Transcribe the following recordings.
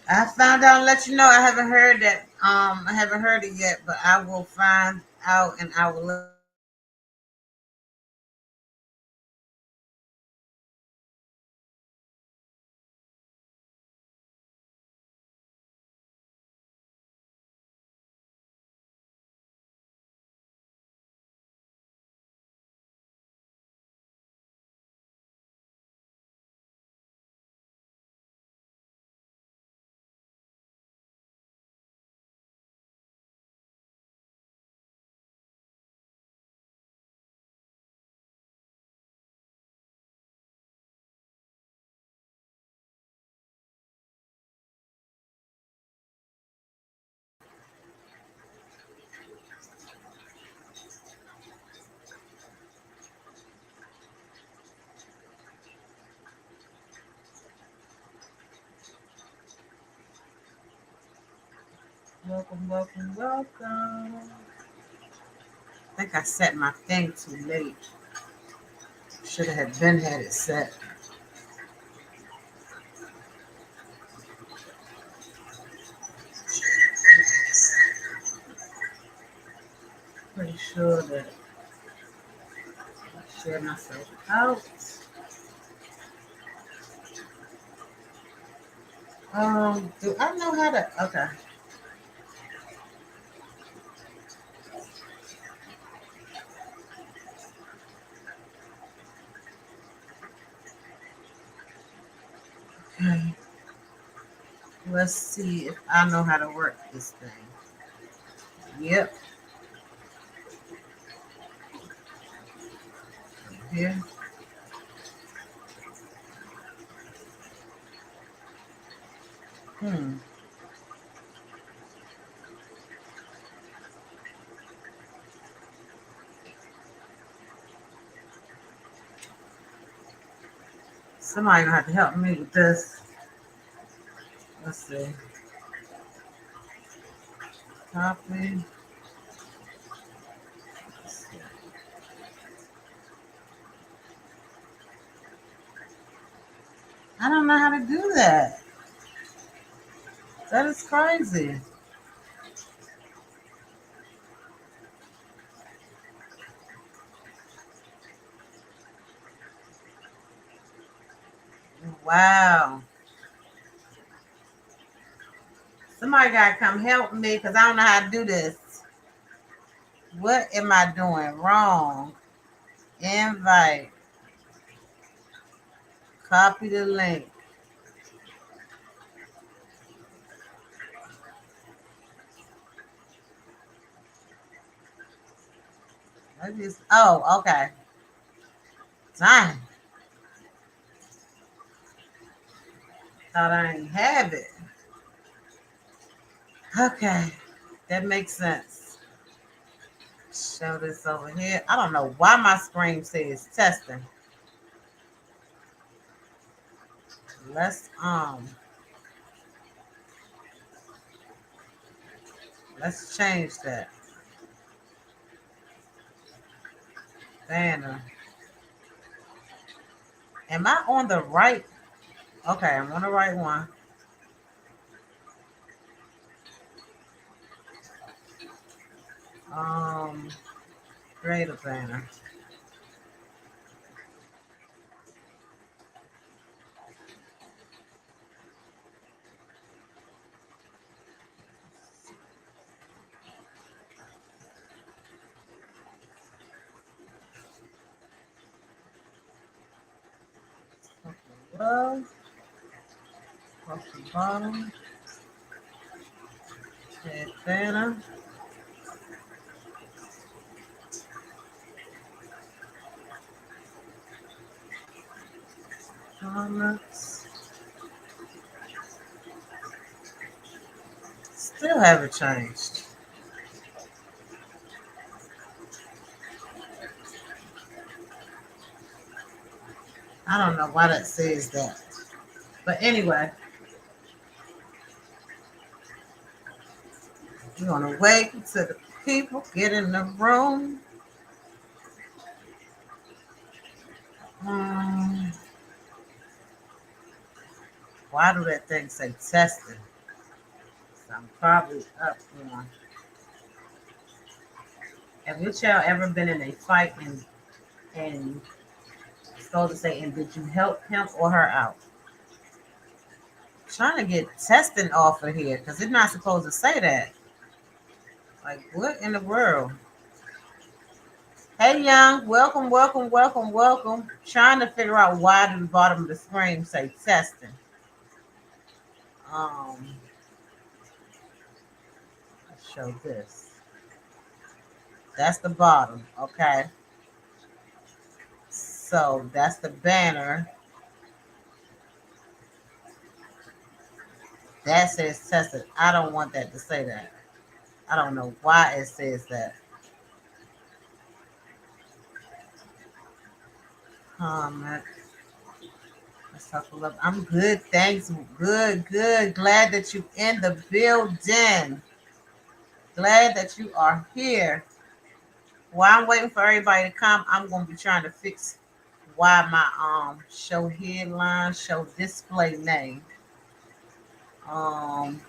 I found out and let you know. I haven't heard that. I haven't heard it yet, but I will find out and I will let you know. Welcome, welcome, welcome. I think I set my thing too late. Should have been had it set. Pretty sure that I shared myself out. Do I know how to? Okay. Okay. Let's see if I know how to work this thing. Yep. Here. Hmm. Somebody gonna have to help me with this. Let's see. Copy. I don't know how to do that. That is crazy. Wow. Somebody gotta come help me because I don't know how to do this. What am I doing wrong? Invite. Copy the link. I just okay. Dang. Thought I didn't have it. Okay. That makes sense. Show this over here. I don't know why my screen says testing. Let's let's change that. Banner. Am I on the right? Okay, I'm on the right one. Um, create a banner. Love, across the bottom, create banner, comments. Still haven't changed. I don't know why that says that. But anyway, we're gonna wait until the people get in the room. Um, why do that thing say testing? I'm probably up on. Have your child ever been in a fight and supposed to say, and did you help him or her out? Trying to get testing off of here because it's not supposed to say that. Like, what in the world? Hey, Young, welcome, welcome, welcome, welcome. Trying to figure out why the bottom of the screen say testing. Um, let's show this. That's the bottom, okay? So that's the banner. That says tested. I don't want that to say that. I don't know why it says that. Comment. Let's talk a little. I'm good, thanks. Good, good. Glad that you in the building. Glad that you are here. While I'm waiting for everybody to come, I'm gonna be trying to fix why my show headline, show display name. Um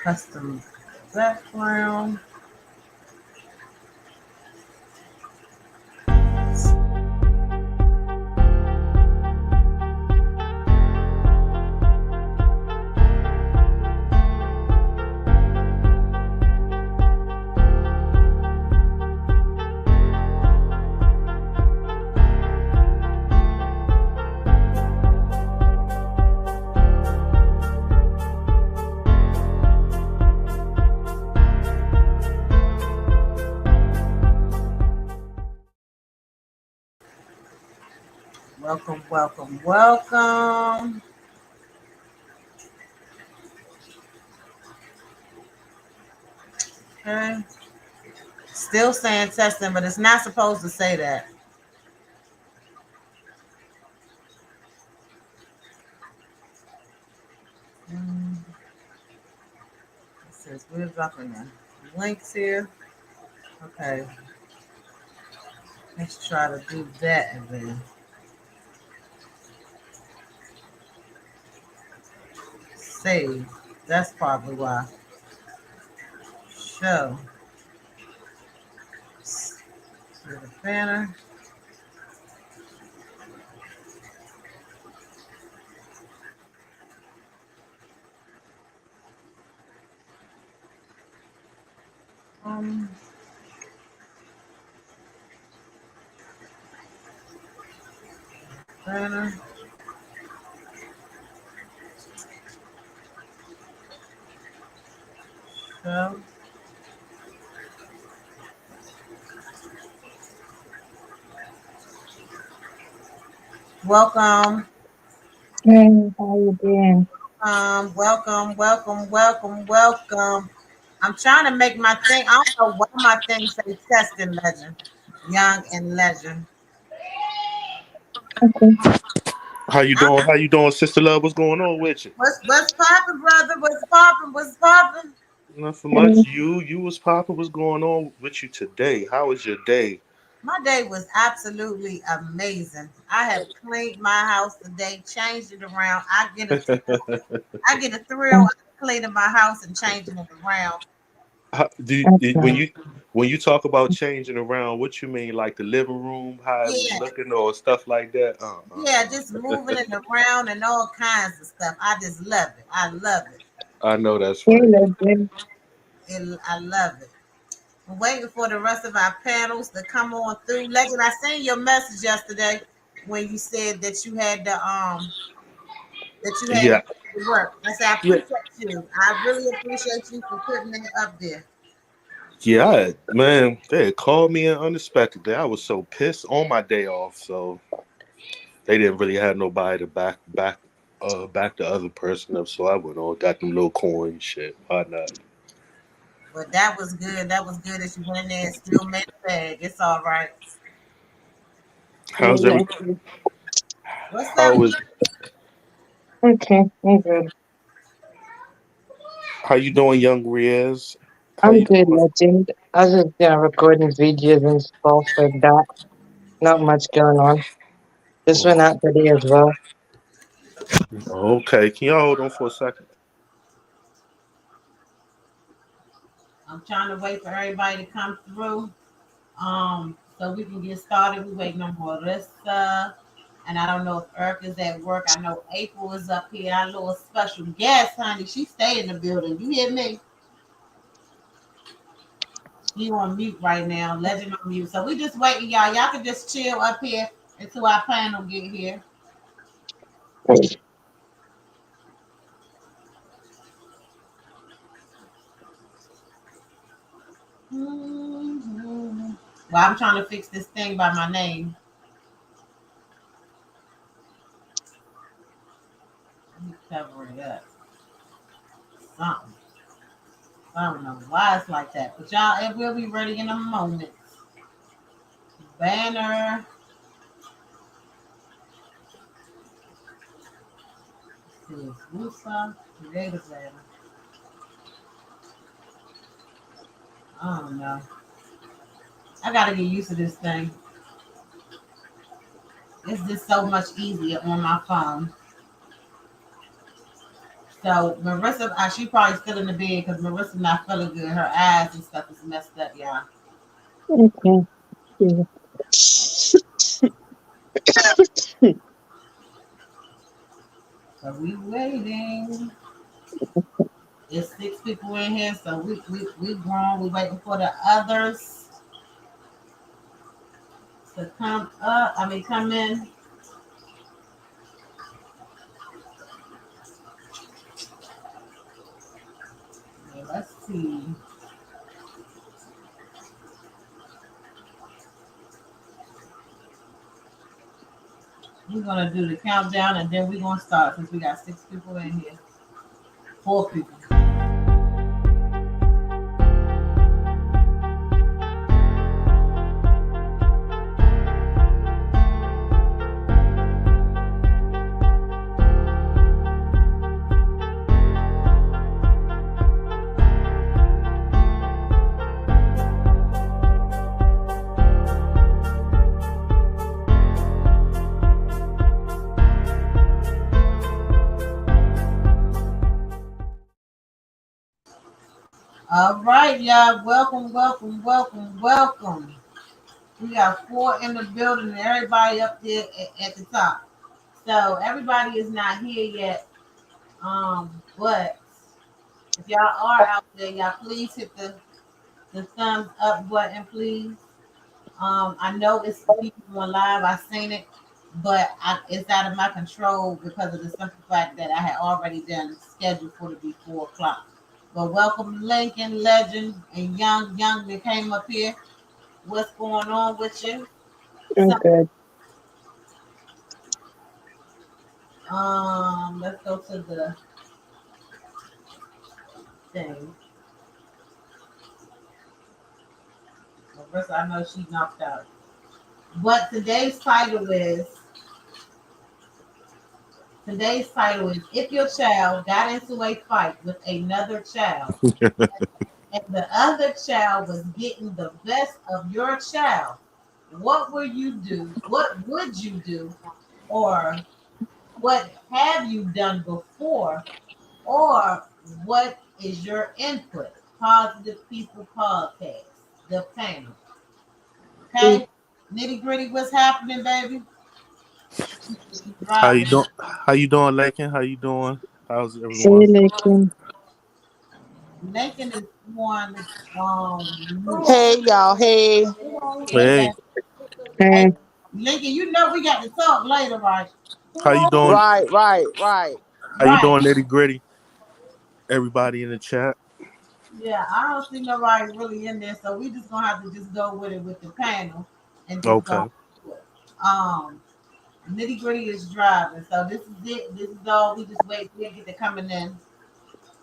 Custom background. Welcome, welcome, welcome. Okay. Still saying testing, but it's not supposed to say that. It says we're dropping the links here. Okay. Let's try to do that and then save. That's probably why. Show. To the banner. Um, banner. Show. Welcome. Hey, how you doing? Welcome, welcome, welcome, welcome. I'm trying to make my thing. I don't know why my thing say testing legend, young and legend. Okay. How you doing? How you doing, sister love? What's going on with you? What's popping, brother? What's popping? What's popping? Nothing much. Um, You was popping. What's going on with you today? How was your day? My day was absolutely amazing. I have cleaned my house today, changed it around. I get a thrill out of cleaning my house and changing it around. that's When nice. you talk about changing around, what you mean? Like the living room, how it was Yeah, looking, or stuff like that? yeah, just moving it around and all kinds of stuff. I just love it. I love it. I know that's Hey, right. Legend. I love it. I'm waiting for the rest of our panels to come on through. Legend, I sent your message yesterday when you said that you had to Yeah, get to work. I said I yeah, appreciate you. I really appreciate you for putting that up there. yeah. Man, they called me in unexpectedly. I was so pissed on my day off, so they didn't really have nobody to back the other person up. So I went on, got them little coin shit. Why not? But that was good. That was good that you went in there and still made the bag. It's all right. How's every? Legend. What's How up? was? Okay, I'm good. How you doing, young Riaz? How I'm you good, doing? Legend. I was just recording videos and stuff like that. Not much going on. This Oh, went out today as well. Okay, can y'all hold on for a second? I'm trying to wait for everybody to come through. So we can get started. We waiting on Marissa. And I don't know if Eric is at work. I know April is up here. Our little special guest, honey. She stay in the building. You hear me? She on mute right now. Legend on mute. So we just waiting, y'all. Y'all can just chill up here until our panel get here. Mhm. Well, I'm trying to fix this thing by my name. Let me cover it up. Something. I don't know why it's like that. But y'all, it will be ready in a moment. Banner. This is Wusa. Creative banner. I don't know. I gotta get used to this thing. It's just so much easier on my phone. So Marissa, she probably still in the bed because Marissa not feeling good. Her eyes and stuff is messed up, y'all. Okay. So we waiting. It's 6 people in here, so we grown. We waiting for the others to come up. I mean, come in. Yeah, let's see. We're gonna do the countdown and then we're gonna start since we got 6 people in here. 4 people. All right, y'all. Welcome, welcome, welcome, welcome. We got 4 in the building and everybody up there at the top. So everybody is not here yet. But if y'all are out there, y'all please hit the thumbs up button, please. I know it's people on live. I seen it, but it's out of my control because of the simple fact that I had already done scheduled for it to be 4 o'clock. But welcome, Lincoln, Legend, and Young. Young that came up here. What's going on with you? I'm So, good. let's go to the thing. First, I know she knocked out. But today's title is if your child got into a fight with another child and the other child was getting the best of your child, what will you do? What would you do? Or what have you done before? Or what is your input? Positive People Podcast, the panel. Okay? Nitty gritty, what's happening, baby? How you Driving. doing? How you doing, Lakin? How you doing? How's Hey, everyone? Lakin. Lincoln is one mute. Hey y'all, hey. Hey, Hey, baby. Hey, Hey. Lincoln, you know we got to talk later, right? how you doing? Right. How you Right. doing, Nitty Gritty? Everybody in the chat. Yeah, I don't see nobody really in there, so we just gonna have to just go with it with the panel and just go Okay. through it. Nitty gritty is driving, so this is it. This is all. We just wait till they get to coming in.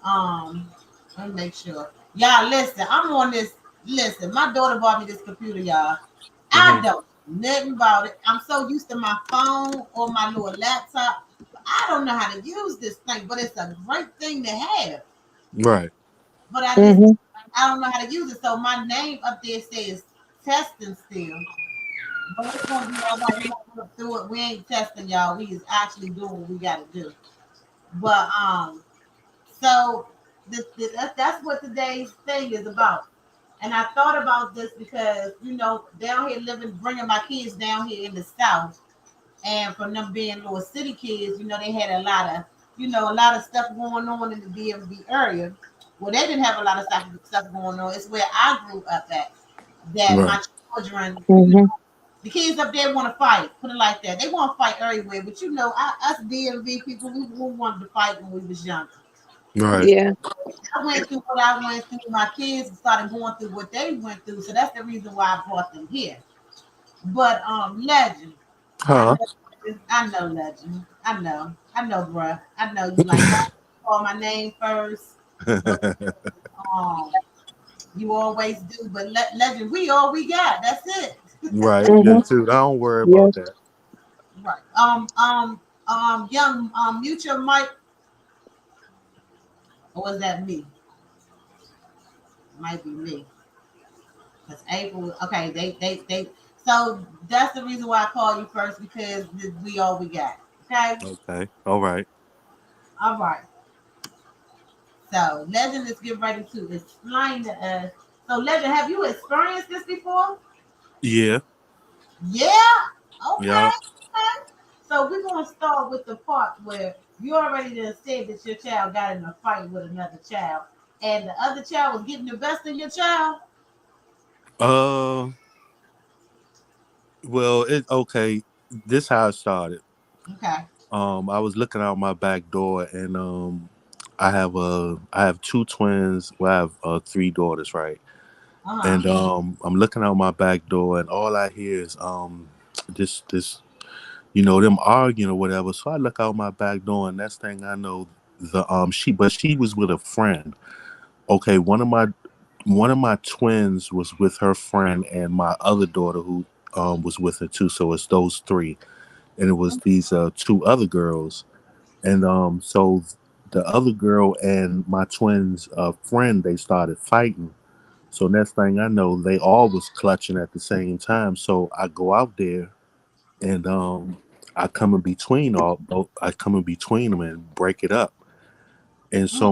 Um, let me make sure. Y'all, listen. I'm on this. Listen, my daughter bought me this computer, y'all. I Hmm. don't know nothing about it. I'm so used to my phone or my little laptop. I don't know how to use this thing, but it's a great thing to have. Right. But Mm-hmm. I don't know how to use it. So my name up there says testing still. But it's gonna be all right. We're gonna look through it. We ain't testing y'all. We is actually doing what we gotta do. But so that's what today's thing is about. And I thought about this because down here living, bringing my kids down here in the south, and from them being little city kids, they had a lot of stuff going on in the DMV area. Well, they didn't have a lot of stuff going on. It's where I grew up at. That Right. my children, Mm-hmm. the kids up there want to fight. Put it like that. They want to fight everywhere. But us DMV people, we wanted to fight when we was younger. So Right. Yeah. I went through what I went through. My kids started going through what they went through. So that's the reason why I brought them here. But Legend, I Huh? know, I know, Legend. I know, bruh. I know you like to call my name first, but um, you always do. But Legend, we all we got. That's it. Right. Mm-hmm. That too. Don't worry about Yes. that. Right. Young, mute your mic. Or was that me? Might be me. Because April, okay, they. So that's the reason why I call you first because we all we got. Okay. Okay. All right. All right. So Legend is getting ready to explain to us. So Legend, have you experienced this before? Yeah. Yeah. Okay. Yeah. Okay. So we're gonna start with the part where you already done said that your child got in a fight with another child, and the other child was getting the best of your child. Uh. Well, it okay. This how it started. Okay. I was looking out my back door, and I have two twins. Well, I have three daughters, right? Uh And I'm looking out my back door, and all I hear is this them arguing or whatever. So I look out my back door, and next thing I know, she was with a friend. Okay, one of my twins was with her friend, and my other daughter who was with her too. So it's those three, and it was these two other girls, and so the other girl and my twins friend, they started fighting. So next thing I know, they all was clutching at the same time. So I go out there, and I come in between them and break it up. And huh.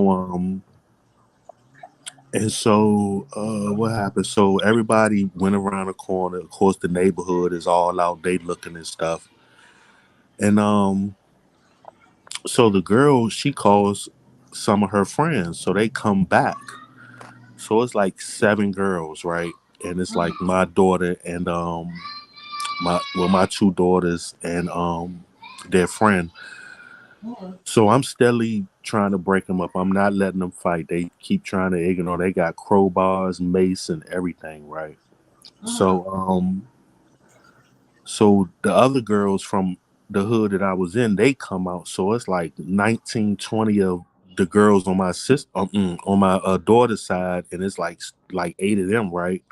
what happened? So everybody went around the corner. Of course, the neighborhood is all out. They looking and stuff. And so the girl, she calls some of her friends. So they come back. So it's like seven girls, right? And it's like my daughter and my two daughters and their friend. So I'm steadily trying to break them up. I'm not letting them fight. They keep trying to ignore. They got crowbars, mace, and everything, right? Uh So so the other girls from the hood that I was in, they come out. So it's like 19, 20 of the girls on my on my daughter's side, and it's like eight of them, right?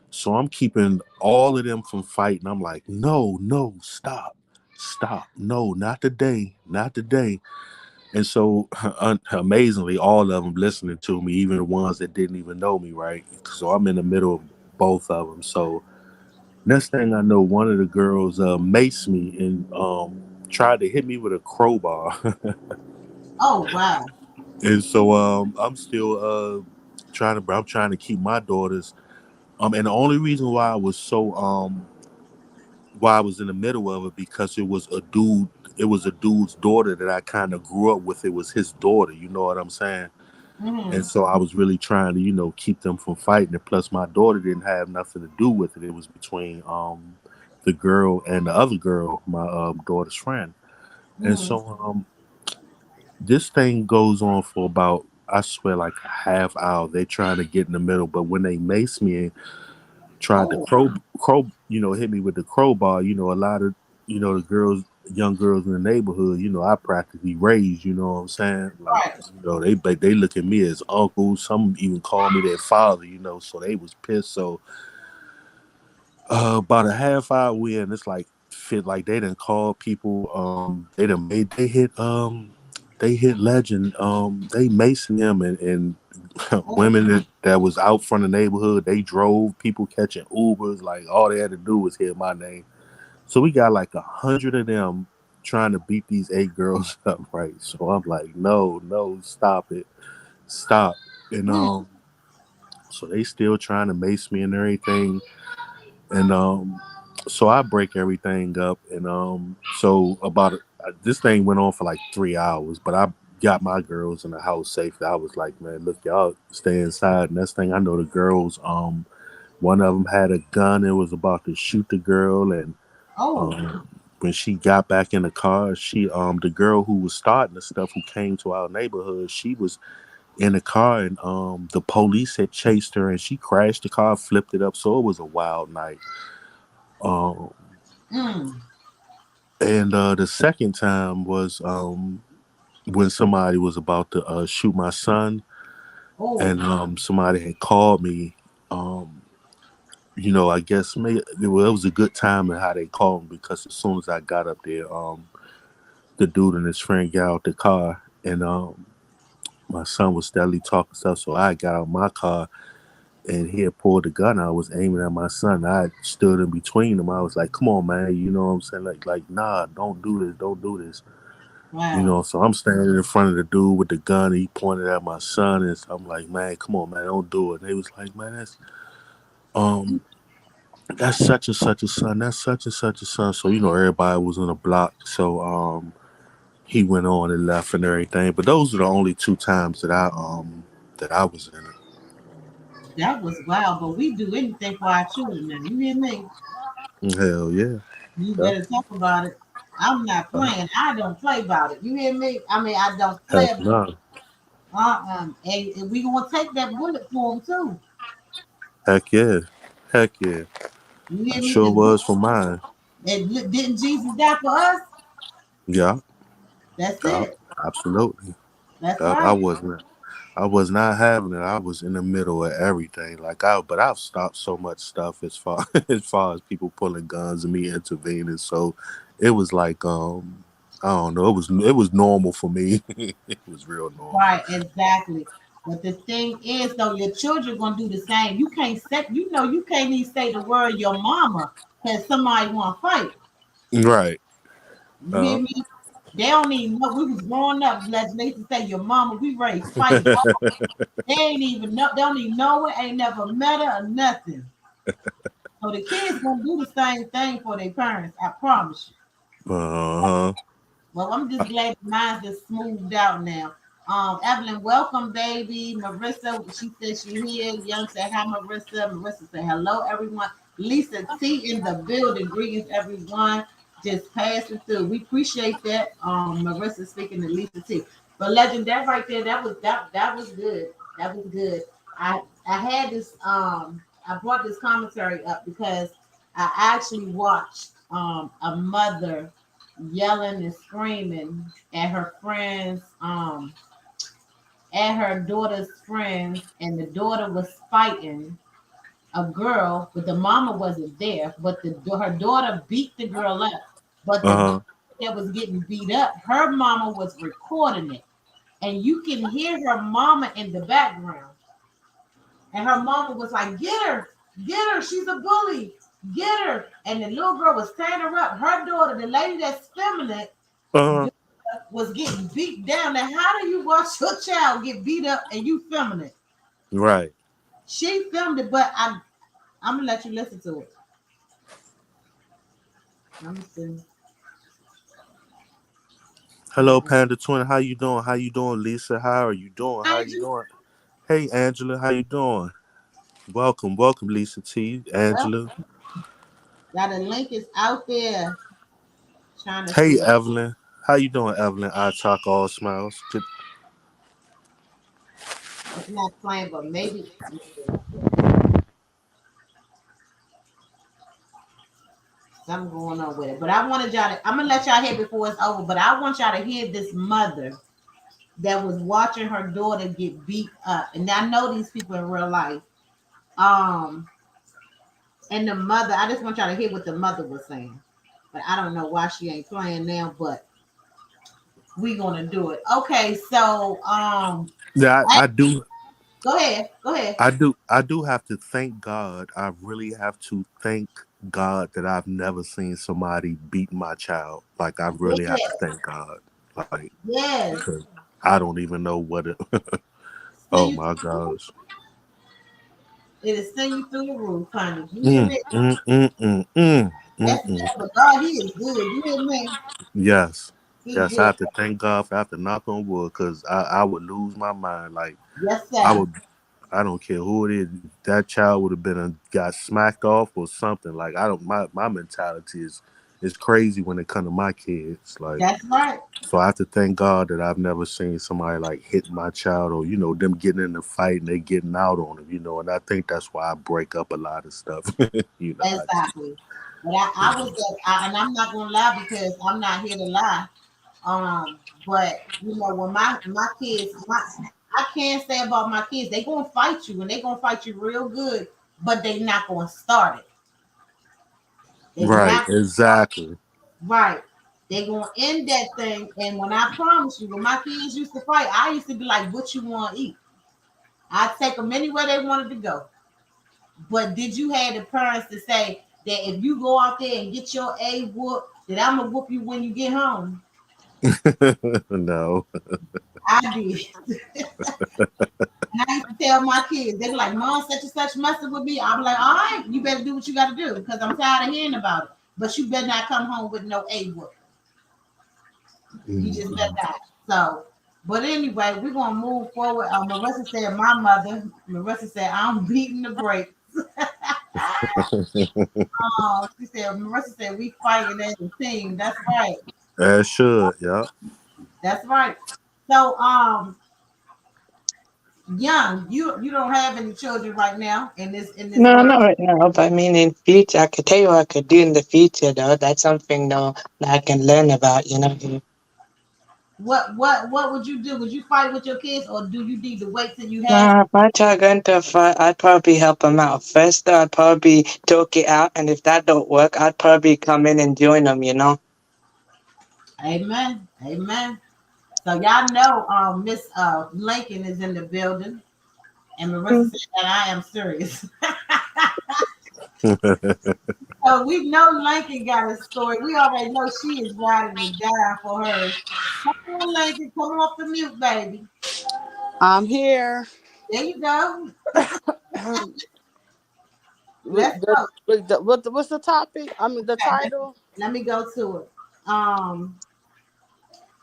So I'm keeping all of them from fighting. I'm like, no, no, stop, stop, no, not today, not today. And so, amazingly, all of them listening to me, even the ones that didn't even know me, right? So I'm in the middle of both of them. So next thing I know, one of the girls maced me and tried to hit me with a crowbar. Oh wow. And so I'm still I'm trying to keep my daughters. And the only reason why I was in the middle of it, because it was a dude's daughter that I kind of grew up with. It was his daughter, you know what I'm saying? And Mm-hmm. so I was really trying to, keep them from fighting. And plus, my daughter didn't have nothing to do with it. It was between the girl and the other girl, my daughter's friend. And Mm-hmm. so this thing goes on for about, I swear, like a half hour. They're trying to get in the middle, but when they mace me and tried to Oh, hit me with the crowbar, a lot of, the young girls in the neighborhood, I practically raised, you know what I'm saying? Like, right. they look at me as uncle. Some even call me their father, so they was pissed. So about a half hour in, it's like fit like they didn't call people. They they hit Legend. They macing him and Oh, women that was out from the neighborhood. They drove people catching Ubers. Like all they had to do was hit my name. So we got like 100 of them trying to beat these 8 girls up, right? So I'm like, no, no, stop it, stop. And mm, so they still trying to mace me and everything. And so I break everything up. And so about this thing went on for like 3 hours, but I got my girls in the house safely. I was like, man, look, y'all stay inside. Next thing I know, the girls, one of them had a gun and was about to shoot the girl. And oh, um, when she got back in the car, the girl who was starting the stuff, who came to our neighborhood, she was in the car, and the police had chased her, and she crashed the car, flipped it up. So it was a wild night. Um, mm, and the second time was when somebody was about to shoot my son, oh, and somebody had called me. Um, I guess maybe it was a good time and how they called me, because as soon as I got up there, the dude and his friend got out the car, and my son was steadily talking stuff. So I got out my car, and he had pulled the gun. I was aiming at my son. I stood in between them. I was like, "Come on, man!" You know what I'm saying? Like, nah, don't do this, don't do this. wow. So I'm standing in front of the dude with the gun. He pointed at my son, and I'm like, "Man, come on, man, don't do it." And they was like, "Man, um, that's such and such a son. That's such and such a son." So everybody was in a block. So he went on and left and everything. But those are the only 2 times that I was in it. That was wild, but we do anything for our children now. You hear me? Hell yeah. You Yeah. better talk about it. I'm not Uh, playing. I don't play about it. You hear me? I mean, I don't play Heck about it. no. And we gonna take that bullet for them too. Heck yeah. Heck yeah. You I hear me? sure was for mine. Didn't Jesus die for us? Yeah. That's Yeah. it. Absolutely. That's Yeah, I right. wasn't. I was not having it. I was in the middle of everything. But I've stopped so much stuff as far as far as people pulling guns and me intervening. So it was like I don't know. It was normal for me. It was real normal. Right, exactly. But the thing is, though, your children gonna do the same. You can't say, you can't even say the word your mama because somebody want to fight. Right. You hear Uh, me? They don't even know. We was growing up, they used to say your mama, we ready to fight. They ain't even know, they don't even know it, ain't never met her or nothing. So the kids gonna do the same thing for their parents, I promise you. huh. Well, I'm just glad mine's just smoothed out now. Evelyn, welcome, baby. Marissa, she said she here. Young said hi, Marissa. Marissa said hello, everyone. Lisa T in the building. Greetings, everyone. Just passing through. We appreciate that. Marissa speaking to Lisa T. But legend, that right there, that was good. That was good. I had this I brought this commentary up because I actually watched a mother yelling and screaming at her friends, at her daughter's friends, and the daughter was fighting a girl, but the mama wasn't there. But her daughter beat the girl up. But the Uh girl that was getting beat up, her mama was recording it, and you can hear her mama in the background. And her mama was like, get her, she's a bully, get her." And the little girl was standing her up. Her daughter, the lady that's filming it, huh. was getting beat down. Now, how do you watch your child get beat up and you filming it? Right. She filmed it, but I'm gonna let you listen to it. Let me see. Hello, Panda Twin. How you doing? How you doing, Lisa? How are you doing? How you Angela, doing? Hey, Angela. How you doing? Welcome, welcome, Lisa T. well, Angela. now the link is out there. Trying to Hey, see. Evelyn. How you doing, Evelyn? I talk all smiles. It's not playing, but maybe something going on with it. But I wanted y'all to. I'm gonna let y'all hear before it's over. But I want y'all to hear this mother that was watching her daughter get beat up, and I know these people in real life. Um, and the mother, I just want y'all to hear what the mother was saying. But I don't know why she ain't playing now. But we gonna do it. Okay, so Yeah, I, I do. go ahead, go ahead. I do have to thank God. I really have to thank God that I've never seen somebody beat my child. Like I really have to Yes, thank God. Like yes. 'cause I don't even know what it. Oh Send you my gosh. it'll send you through the roof, honey. You hear Mm, me? mm, mm, mm, mm, mm, That's mm. but God, He is good. You hear me? Yes. He Yes, I good. have to thank God for I have to knock on wood because I would lose my mind. Like Yes, I sir. would I don't care who it is. That child would have been got smacked off or something. Like I don't my mentality is crazy when it comes to my kids. Like That's right. so I have to thank God that I've never seen somebody like hit my child or them getting in the fight and they getting out on them. And I think that's why I break up a lot of stuff. I just Exactly. But I was there, and I'm not gonna lie because I'm not here to lie. But when my kids, I can't say about my kids, they gonna fight you and they gonna fight you real good, but they not gonna start it. They right, not exactly. right. They gonna end that thing. And when I promise you, when my kids used to fight, I used to be like, "What you want to eat?" I'd take them anywhere they wanted to go. But did you have the parents to say that if you go out there and get your A whoop, that I'm gonna whoop you when you get home? No. I did. And I used to tell my kids, they were like, "Mom, such and such messing with me." I was like, "All right, you better do what you got to do because I'm tired of hearing about it. But you better not come home with no A whoop. You just better Mhm. not." So, but anyway, we're gonna move forward. Marissa said, "My mother." Marissa said, "I'm beating the brakes." She said, "Marissa said we fighting as a team." That's right. As should, yeah. That's right. So, young, you don't have any children right now in this No, world. not right now, but I mean in future, I could tell you what I could do in the future though. That's something though that I can learn about, you know. What would you do? Would you fight with your kids, or do you need to wait till you have? If I try going to a fight, I'd probably help them out first. Though I'd probably talk it out, and if that don't work, I'd probably come in and join them, you know. Amen. Amen. So y'all know, Miss Lincoln is in the building, and Marissa said that I am serious. So we know Lincoln got a story. We already know she is riding and dying for hers. Come on, Lincoln, come off the mute, baby. I'm here. There you go. Let's go. What's the topic? I mean, the Okay, title. let me go to it. Um,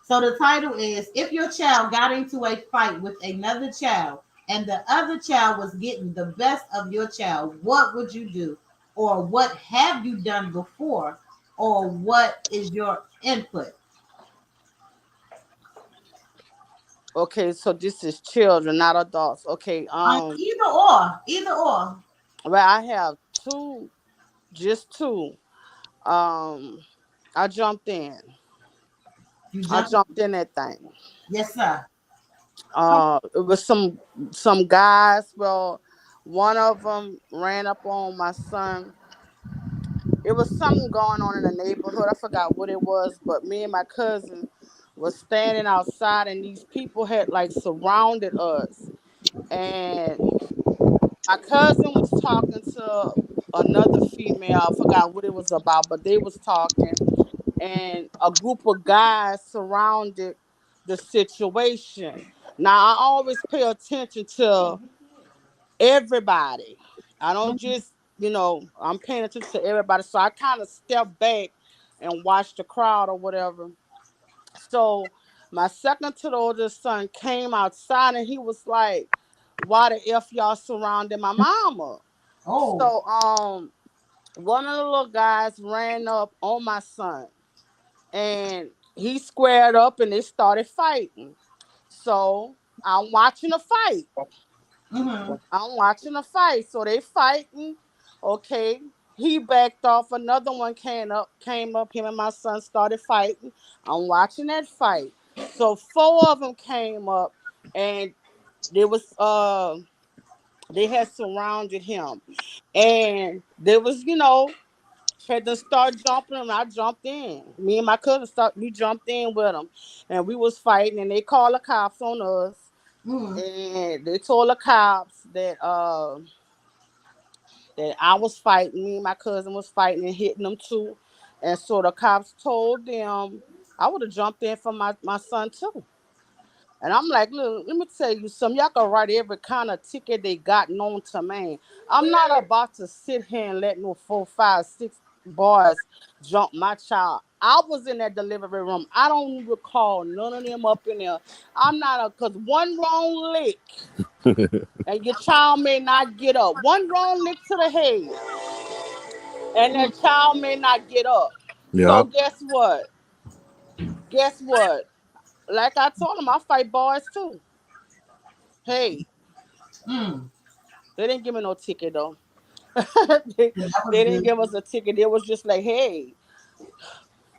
so the title is If Your Child Got Into a Fight with Another Child and the other child was getting the best of your child, what would you do? Or what have you done before? Or what is your input? Okay, so this is children, not adults. Okay, Either or, either or. well, I have two, just two. Um, I jumped in. You I jump. jumped in that thing. Yes, sir. Come It was some guys. Well, one of them ran up on my son. It was something going on in the neighborhood. I forgot what it was, but me and my cousin was standing outside, and these people had like surrounded us. And my cousin was talking to another female. I forgot what it was about, but they was talking, and a group of guys surrounded the situation. Now I always pay attention to everybody. I don't just, I'm paying attention to everybody. So I kind of stepped back and watched the crowd or whatever. So my second to the oldest son came outside and he was like, "Why the F y'all surrounding my mama?" Oh, So one of the little guys ran up on my son and he squared up and they started fighting. So I'm watching the fight. mm-hmm. I'm watching the fight. So they fighting. Okay. He backed off. Another one came up. Him and my son started fighting. I'm watching that fight. So four of them came up and there was they had surrounded him. And there was, had to start jumping and I jumped in. Me and my cousin we jumped in with them and we was fighting and they called the cops on us Mm. and they told the cops that I was fighting, me and my cousin was fighting and hitting them too. And so the cops told them I would have jumped in for my son too. And I'm like, look, let me tell you something. Y'all can write every kind of ticket they got known to man. I'm not about to sit here and let no 4, 5, 6 boys jump my child. I was in that delivery room. I don't recall none of them up in there. I'm not because one wrong lick and your child may not get up. One wrong lick to the head and that child may not get up. So Yep. guess what? Guess what? Like I told them, I fight boys too. Hey, Mm. they didn't give me no ticket though. they, Yeah, that was they didn't good. give us a ticket. It was just like, hey,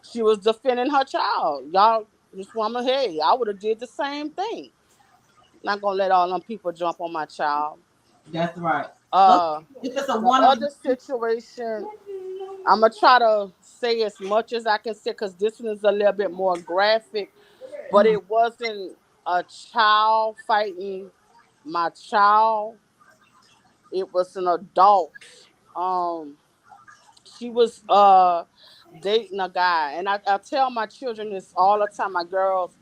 she was defending her child. Y'all, this woman, hey, I would have did the same thing. Not gonna let all them people jump on my child. That's right. Okay. Uh, If it's a the one other on situation, I'm gonna try to say as much as I can say because this one is a little bit more graphic, but mm, it wasn't a child fighting my child. It was an adult. Um, she was dating a guy, and I tell my children this all the time. My girls,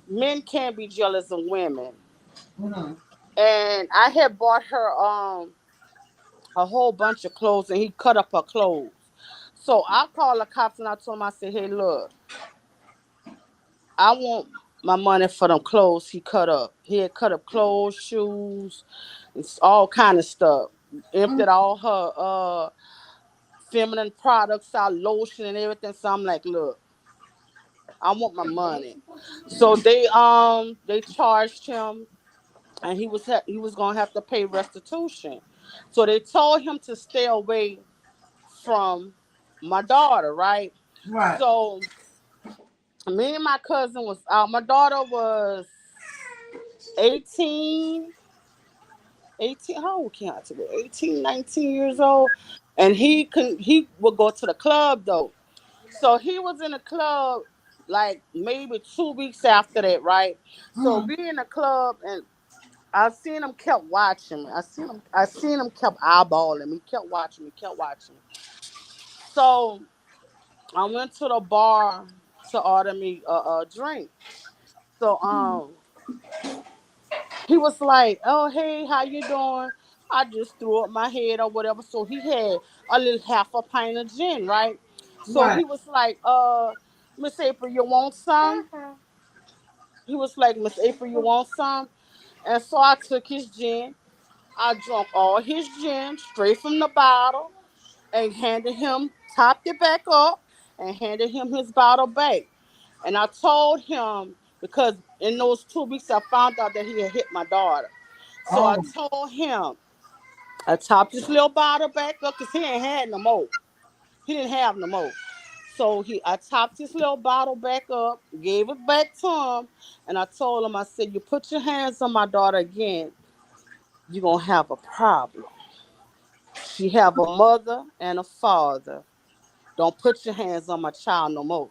men can't be jealous of women, mm, and I had bought her a whole bunch of clothes, and he cut up her clothes. So I called the cops and I told him, I said, hey, look, I want my money for them clothes he cut up. He had cut up clothes, shoes, it's all kind of stuff. mm. Emptied all her feminine products out, lotion and everything. So I'm like, look, I want my money. So they charged him and he was gonna have to pay restitution. So they told him to stay away from my daughter, right? Right. So me and my cousin was out. My daughter was 18, 18. How old can I to be? 18, 19 years old. And he would go to the club though. So he was in the club like maybe 2 weeks after that, right? So Mm. we in the club and I seen him kept watching me. I seen him kept eyeballing me, kept watching me, kept watching me. So I went to the bar to order me a drink. So he was like, "Oh hey, how you doing?" I just threw up my head or whatever. So he had a little half a pint of gin, right? So Right. he was like, Miss April, you want some? He was like, Miss April, you want some? And so I took his gin. I drank all his gin straight from the bottle and handed him, topped it back up, and handed him his bottle back. And I told him because in those 2 weeks I found out that he had hit my daughter. So I Oh. told him I topped his little bottle back up because he ain't had no more. He didn't have no more. So I topped his little bottle back up, gave it back to him, and I told him, I said, you put your hands on my daughter again, you're gonna have a problem. She have a mother and a father. Don't put your hands on my child no more.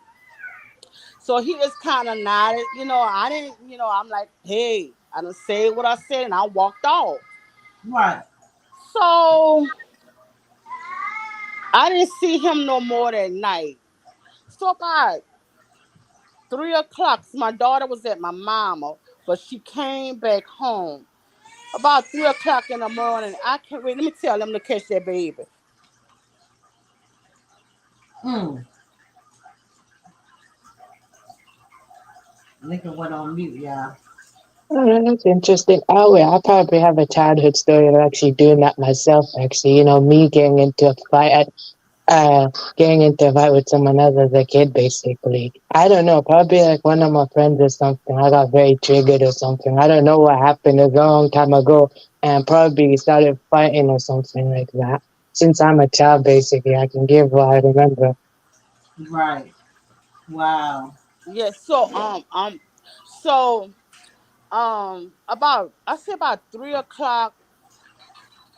So he just kind of nodded. I didn't, I'm like, hey, I done said what I said and I walked off. Right. So I didn't see him no more that night. So about 3 o'clock, my daughter was at my mama, but she came back home. About 3 o'clock in the morning, I can't wait. Let me tell them to catch that baby. Mm. Lincoln went on mute, y'all. Oh, that's interesting. Oh, yeah, I probably have a childhood story of actually doing that myself. Actually, me getting into a fight with someone else as a kid. Basically, I don't know. Probably like one of my friends or something. I got very triggered or something. I don't know what happened. It was a long time ago, and probably started fighting or something like that. Since I'm a child, basically, I can give what I remember. Right. Wow. Yes. So about I say about 3 o'clock.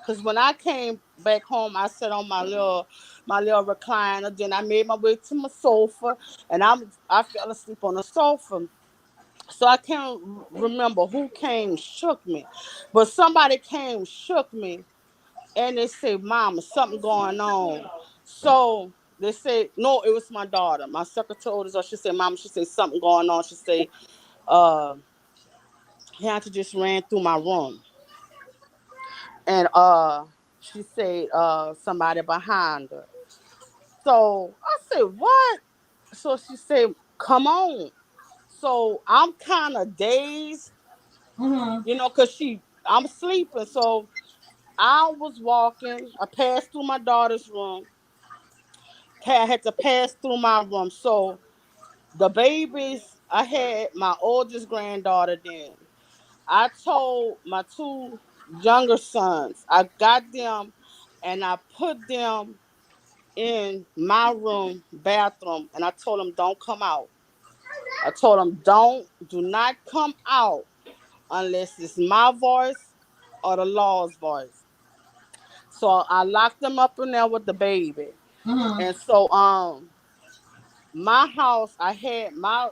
Cause when I came back home, I sat on my little recliner. Then I made my way to my sofa, and I fell asleep on the sofa. So I can't remember who came shook me, but somebody came shook me, and they say, "Mama, something going on." So they say, "No, it was my daughter." My secretary told us, she said, "Mama," she said, "something going on." She said, "Uh, Hannah just ran through my room," and she said, "Somebody behind her." So I said, "What?" So she said, "Come on." So I'm kind of dazed, Mm-hmm. cause I'm sleeping. So I was walking. I passed through my daughter's room. I had to pass through my room. So the babies, I had my oldest granddaughter then. I told my two younger sons, I got them and I put them in my room bathroom, and I told them, don't come out. I told them, do not come out unless it's my voice or the law's voice. So I locked them up in there with the baby. Mm-hmm. And so my house, I had my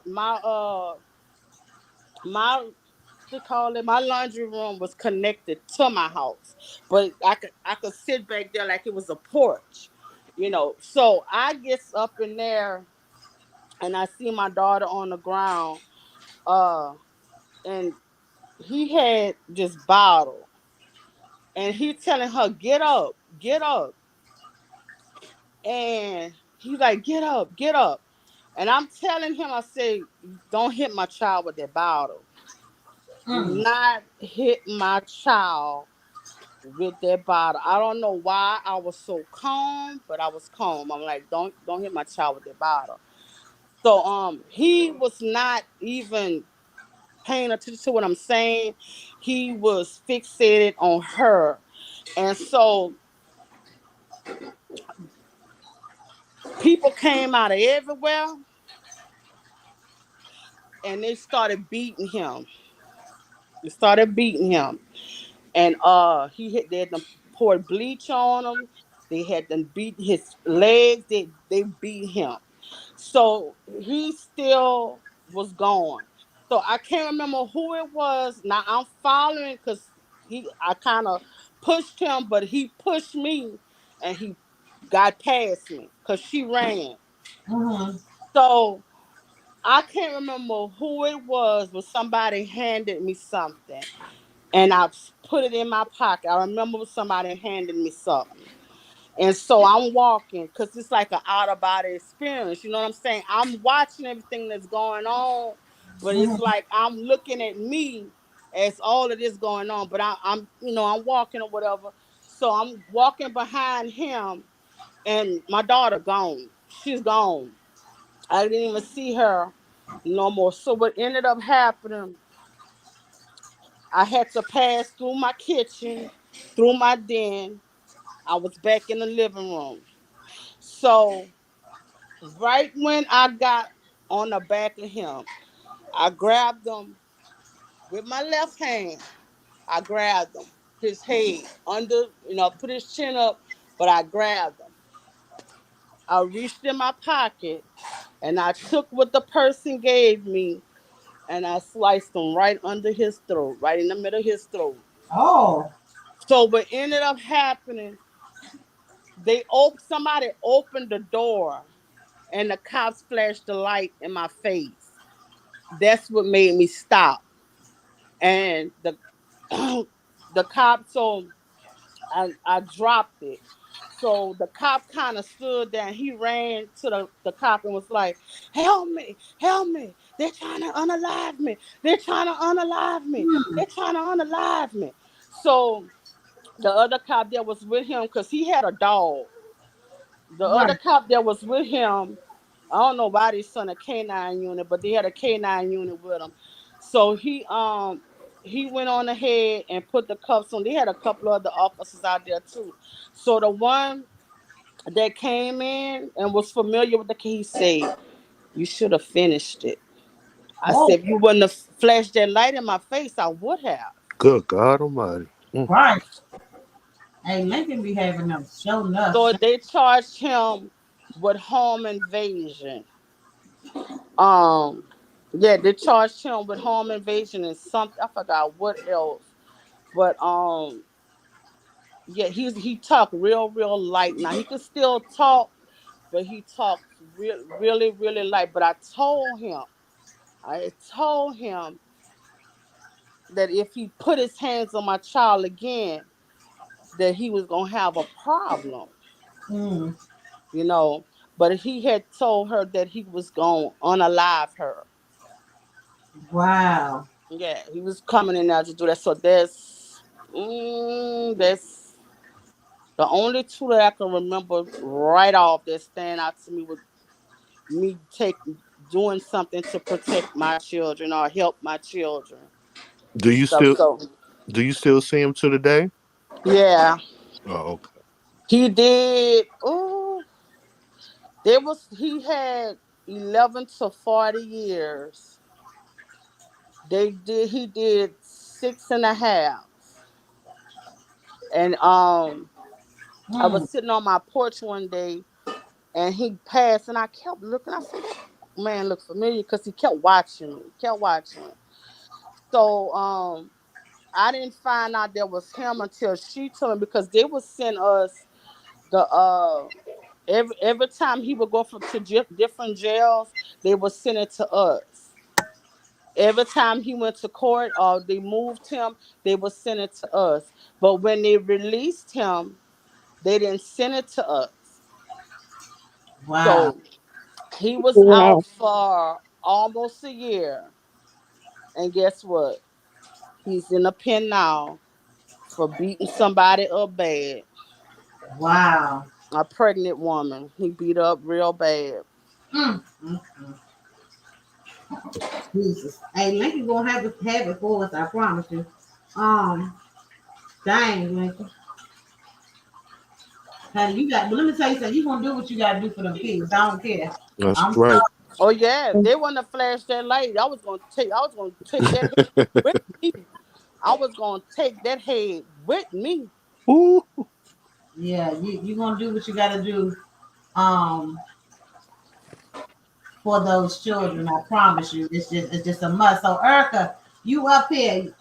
to call it, my laundry room was connected to my house. But I could sit back there like it was a porch. So I gets up in there and I see my daughter on the ground, uh, and he had this bottle, and he telling her, get up, and he's like, get up, and I'm telling him, I say, don't hit my child with that bottle. Do Mm. not hit my child with that bottle. I don't know why I was so calm, but I was calm. I'm like, don't hit my child with that bottle. So he was not even paying attention to what I'm saying. He was fixated on her. And so people came out of everywhere and they started beating him. They started beating him. And they had them poured bleach on him. They had them beat his legs. They beat him. So he still was gone. So I can't remember who it was. Now I'm following because I kind of pushed him, but he pushed me and he got past me because she ran. Mm-hmm. So I can't remember who it was, but somebody handed me something and I put it in my pocket. I remember somebody handed me something. And so I'm walking because it's like an out of body experience. You know what I'm saying? I'm watching everything that's going on, but it's Mm-hmm. like I'm looking at me as all of this going on. But I'm walking or whatever. So I'm walking behind him, and my daughter gone. She's gone. I didn't even see her no more. So what ended up happening, I had to pass through my kitchen, through my den. I was back in the living room. So right when I got on the back of him, I grabbed him with my left hand. I grabbed him, his head under, put his chin up, but I grabbed him. I reached in my pocket and I took what the person gave me and I sliced him right under his throat, right in the middle of his throat. Oh. So what ended up happening, somebody opened the door and the cops flashed the light in my face. That's what made me stop. And the the cop, so I dropped it. So the cop kind of stood there and he ran to the cop and was like, help me. They're trying to unalive me. They're trying to unalive me. Hmm. They're trying to unalive me. So the other cop that was with him, because he had a dog, the other Right. cop that was with him, I don't know why they sent a K9 unit, but they had a K9 unit with him. So he went on ahead and put the cuffs on. They had a couple of other officers out there too. So the one that came in and was familiar with the case said, "You should have finished it." I Oh. said, "If you wouldn't have flashed that light in my face, I would have." Good God Almighty. Mm. Right. Hey, Lincoln be having them showing up. So they charged him with home invasion. Um, yeah, they charged him with home invasion and something. I forgot what else, but yeah, he talked real light. Now he could still talk, but he talks really light. But I told him that if he put his hands on my child again, that he was gonna have a problem, Mm, you know. But he had told her that he was gonna unalive her. wow. Yeah, he was coming in there to do that. So that's the only two that I can remember right off that stand out to me with me doing something to protect my children or help my children Do and you stuff. still So do you still see him to the day? yeah, Oh, okay. he did. Oh, he had 11 to 40 years. He did 6.5. And I Mm, was sitting on my porch one day and he passed and I kept looking. I said, that man looked familiar because he kept watching me, kept watching me. So I didn't find out that was him until she told me because they would send us the every time he would go to different jails, they would send it to us. Every time he went to court or they moved him, they would send it to us. But when they released him, they didn't send it to us. wow. So he was Wow. out for almost a year. And guess what? He's in a pen now for beating somebody up bad. Wow. A pregnant woman. He beat up real bad. Mm, mm, mm. Jesus. Hey, Lincoln gonna have it for us, I promise you. Um, dang, Lincoln. Honey, you got, but let me tell you something. You gonna do what you gotta do for them kids. I don't care. That's I'm right. sorry. Oh yeah, if they wouldn't have flashed that light, I was gonna take that head with me. I was gonna take that head with me. Ooh. Yeah, you gonna do what you gotta do. Um, for those children. I promise you, it's just a must. So Erica, you up here.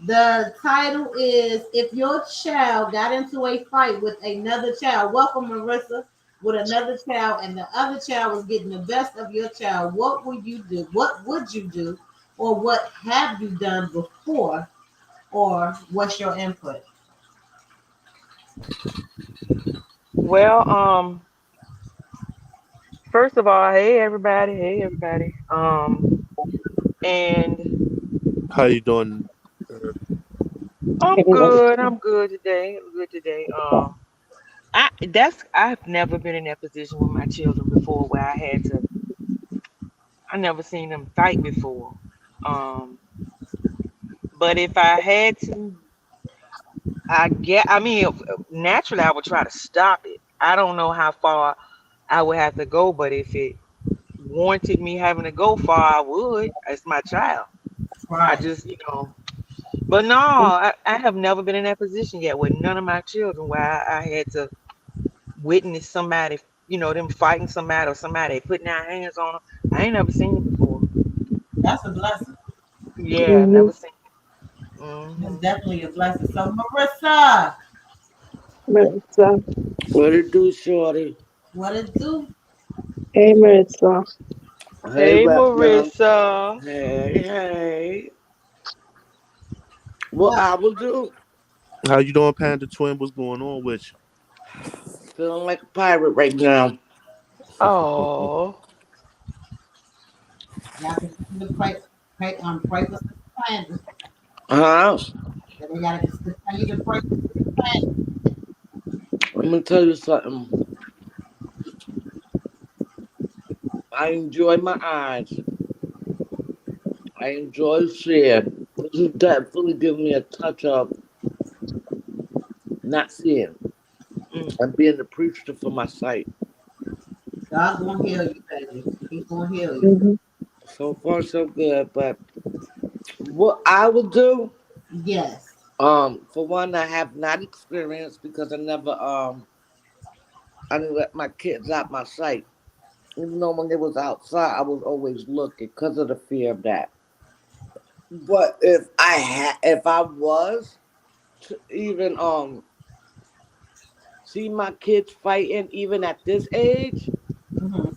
The title is If Your Child Got Into a Fight with Another Child. Welcome, Marissa, with another child, and the other child was getting the best of your child. What would you do? What would you do? Or what have you done before? Or what's your input? Well, first of all, hey everybody, and How you doing? I'm good today, I've never been in that position with my children before where I never seen them fight before. Um, but if I had to, I mean, naturally I would try to stop it. I don't know how far I would have to go, but if it warranted me having to go far, I would. It's my child. I Right. just, but no, I have never been in that position yet with none of my children where I had to witness somebody, them fighting somebody or somebody putting their hands on them. I ain't never seen it before. That's a blessing. Yeah, never seen it. That's Hmm. definitely a blessing. So Marissa, Maritza. What it do, shorty? what it do? Hey, Maritza. Hey, Hey, rap girl. Marissa. Hey, hey. What What? I will do? How you doing, Panda Twin? What's going on with Feeling like a pirate right now. you? Oh, Y'all continue to pray for Sister Panda. Huh? That they gotta continue to pray for Sister Panda. Let me tell you something. I enjoy my eyes. I enjoy seeing. This is definitely giving me a touch of not seeing mm, and being appreciative for my sight. God gonna heal you, baby. He's gonna heal you. Mm-hmm. So far, so good. But what I will do, Yes. For one, I have not experienced because I didn't let my kids out my sight. Even though when they was outside, I was always looking because of the fear of that. But if I was to even see my kids fighting, even at this age, Hmm.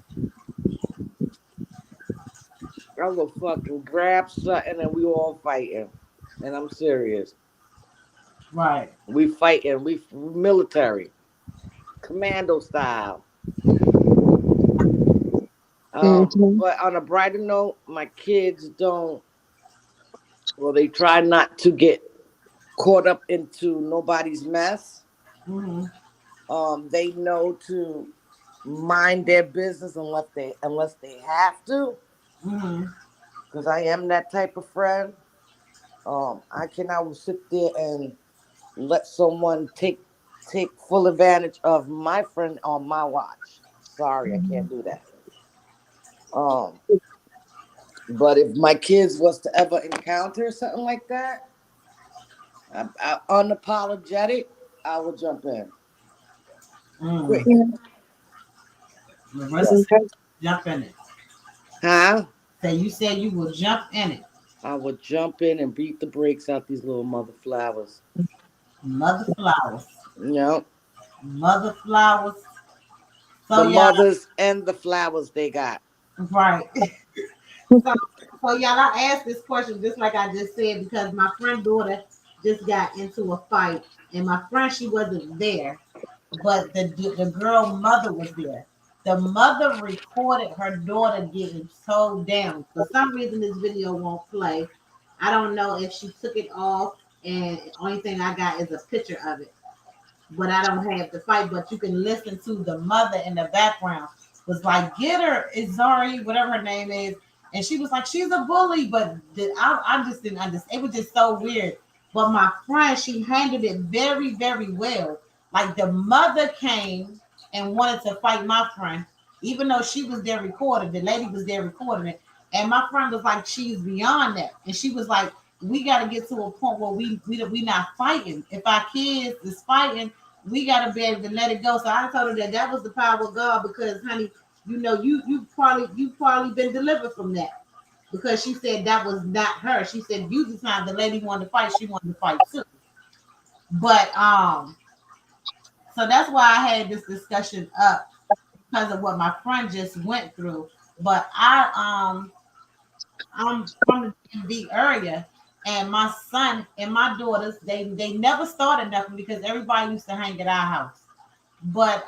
I would fucking grab something and we all fighting. And I'm serious. Right. We fighting. We military, commando style. Mm-hmm. But on a brighter note, my kids don't. Well, they try not to get caught up into nobody's mess. Hmm. They know to mind their business unless they have to. Hmm. Because I am that type of friend. I cannot sit there and let someone take full advantage of my friend on my watch. Sorry, I can't do that. Um, but if my kids was to ever encounter something like that, I unapologetic, I will jump in Mm. quick. Marissa said, Yes. jump in it. Huh? So you said you will jump in it. I would jump in and beat the brakes out these little mother flowers. Mother flowers. You know, Mother flowers. So the y'all, mothers and the flowers they got. right. So, so y'all, I asked this question just like I just said because my friend daughter just got into a fight, and my friend she wasn't there, but the girl mother was there. The mother recorded her daughter getting towed down. For some reason, this video won't play. I don't know if she took it off, and the only thing I got is a picture of it. But I don't have the fight. But you can listen to the mother in the background was like, "Get her, Izari, whatever her name is," and she was like, "She's a bully," but I just didn't understand. It was just so weird. But my friend, she handled it very, very well. Like the mother came and wanted to fight my friend, even though she was there recording. The lady was there recording it, and my friend was like, "She's beyond that," and she was like, "We got to get to a point where we not fighting. If our kids is fighting, we gotta be able to let it go." So I told her that was the power of God because, honey, you probably been delivered from that because she said that was not her. She said you decided the lady wanted to fight, she wanted to fight too. But so that's why I had this discussion up because of what my friend just went through. But I'm from the DMV area, and my son and my daughters they never started nothing because everybody used to hang at our house. But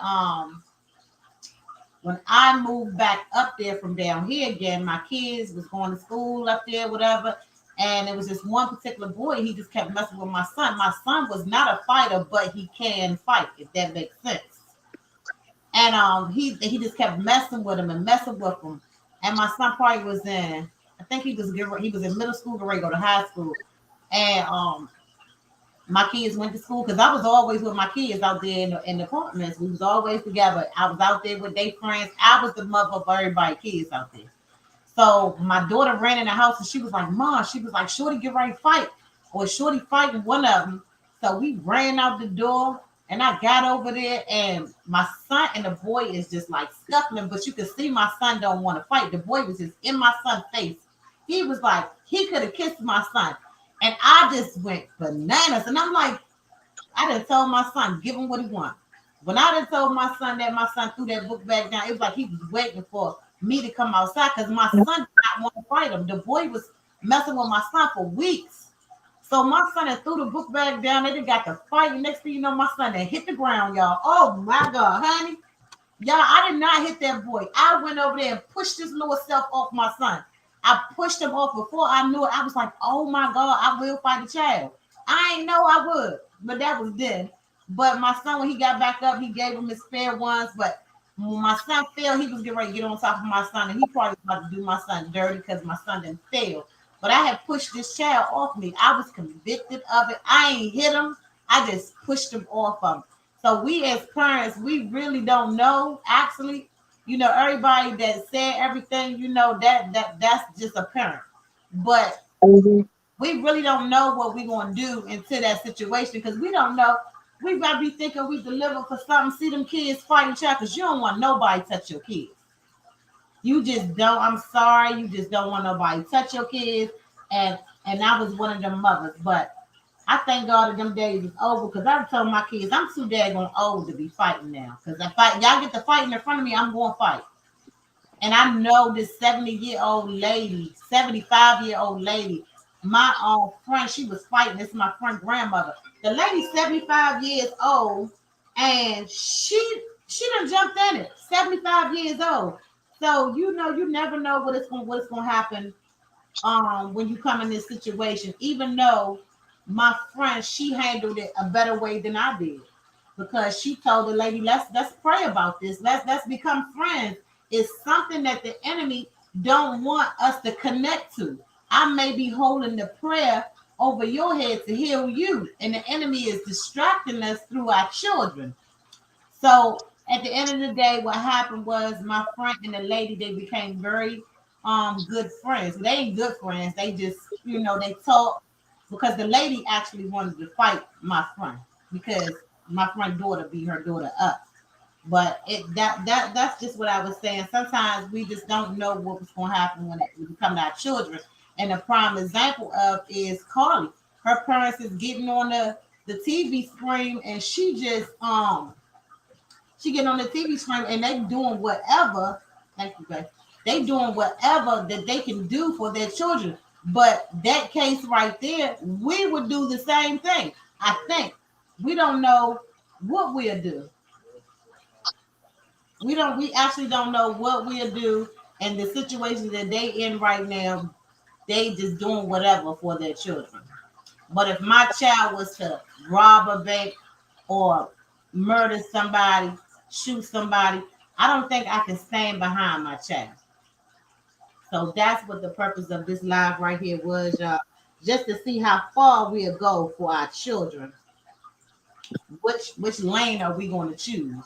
when I moved back up there from down here again, my kids was going to school up there, whatever. And it was this one particular boy, he just kept messing with my son. My son was not a fighter, but he can fight, if that makes sense. And he just kept messing with him and messing with him. And my son probably was in, I think he was in middle school, ready to go to high school. And my kids went to school because I was always with my kids out there in the apartments. We was always together. I was out there with their friends. I was the mother of everybody's kids out there. So my daughter ran in the house and she was like, "Mom," she was like, "Shorty, get ready to fight." Or Shorty fighting one of them. So we ran out the door and I got over there and my son and the boy is just like scuffling, but you can see my son don't want to fight. The boy was just in my son's face. He was like, he could have kissed my son. And I just went bananas. And I'm like, I done told my son, give him what he wants. When I done told my son that, my son threw that book back down, it was like he was waiting for me to come outside because my son did not want to fight him. The boy was messing with my son for weeks. So my son had threw the book bag down. They got to fight. And next thing you know, my son had hit the ground, y'all. Oh my God, honey. Y'all, I did not hit that boy. I went over there and pushed his little self off my son. I pushed him off before I knew it. I was like, oh my God, I will fight a child. I ain't know I would, but that was then. But my son, when he got back up, he gave him his fair ones. But when my son fell, he was getting ready to get on top of my son. And he probably was about to do my son dirty because my son didn't fail. But I had pushed this child off me. I was convicted of it. I ain't hit him. I just pushed him off of him. So we as parents, we really don't know. Actually, everybody that said everything, that's just a parent. But Mhm. we really don't know what we're going to do into that situation because we don't know. We might be thinking we deliver for something. See them kids fighting each other because you don't want nobody to touch your kids. You just don't. I'm sorry. You just don't want nobody to touch your kids. And I was one of them mothers. But I thank God that them days is over because I told my kids I'm too daggone old to be fighting now. Because if y'all get to fighting in front of me, I'm going to fight. And I know this 70-year-old lady, 75-year-old lady, my own friend, she was fighting. This is my friend grandmother. The lady 75 years old, and she done jumped in it. 75 years old. So you know, you never know what's gonna happen when you come in this situation. Even though my friend, she handled it a better way than I did because she told the lady, let's pray about this. Let's become friends. It's something that the enemy don't want us to connect to. I may be holding the prayer over your head to heal you, and the enemy is distracting us through our children. So at the end of the day, what happened was my friend and the lady, they became very good friends. They ain't good friends. They just, they talk because the lady actually wanted to fight my friend because my friend's daughter beat her daughter up. But that's just what I was saying. Sometimes we just don't know what was going to happen when it come to our children. And a prime example of is Carly. Her parents is getting on the TV screen, and she getting on the TV screen, and they doing whatever. Thank you, guys. They doing whatever that they can do for their children. But that case right there, we would do the same thing. I think we don't know what we'll do. We actually don't know what we'll do, and the situation that they in right now, they just doing whatever for their children. But if my child was to rob a bank or murder somebody, shoot somebody, I don't think I can stand behind my child. So that's what the purpose of this live right here was, y'all. Just to see how far we'll go for our children. Which lane are we going to choose?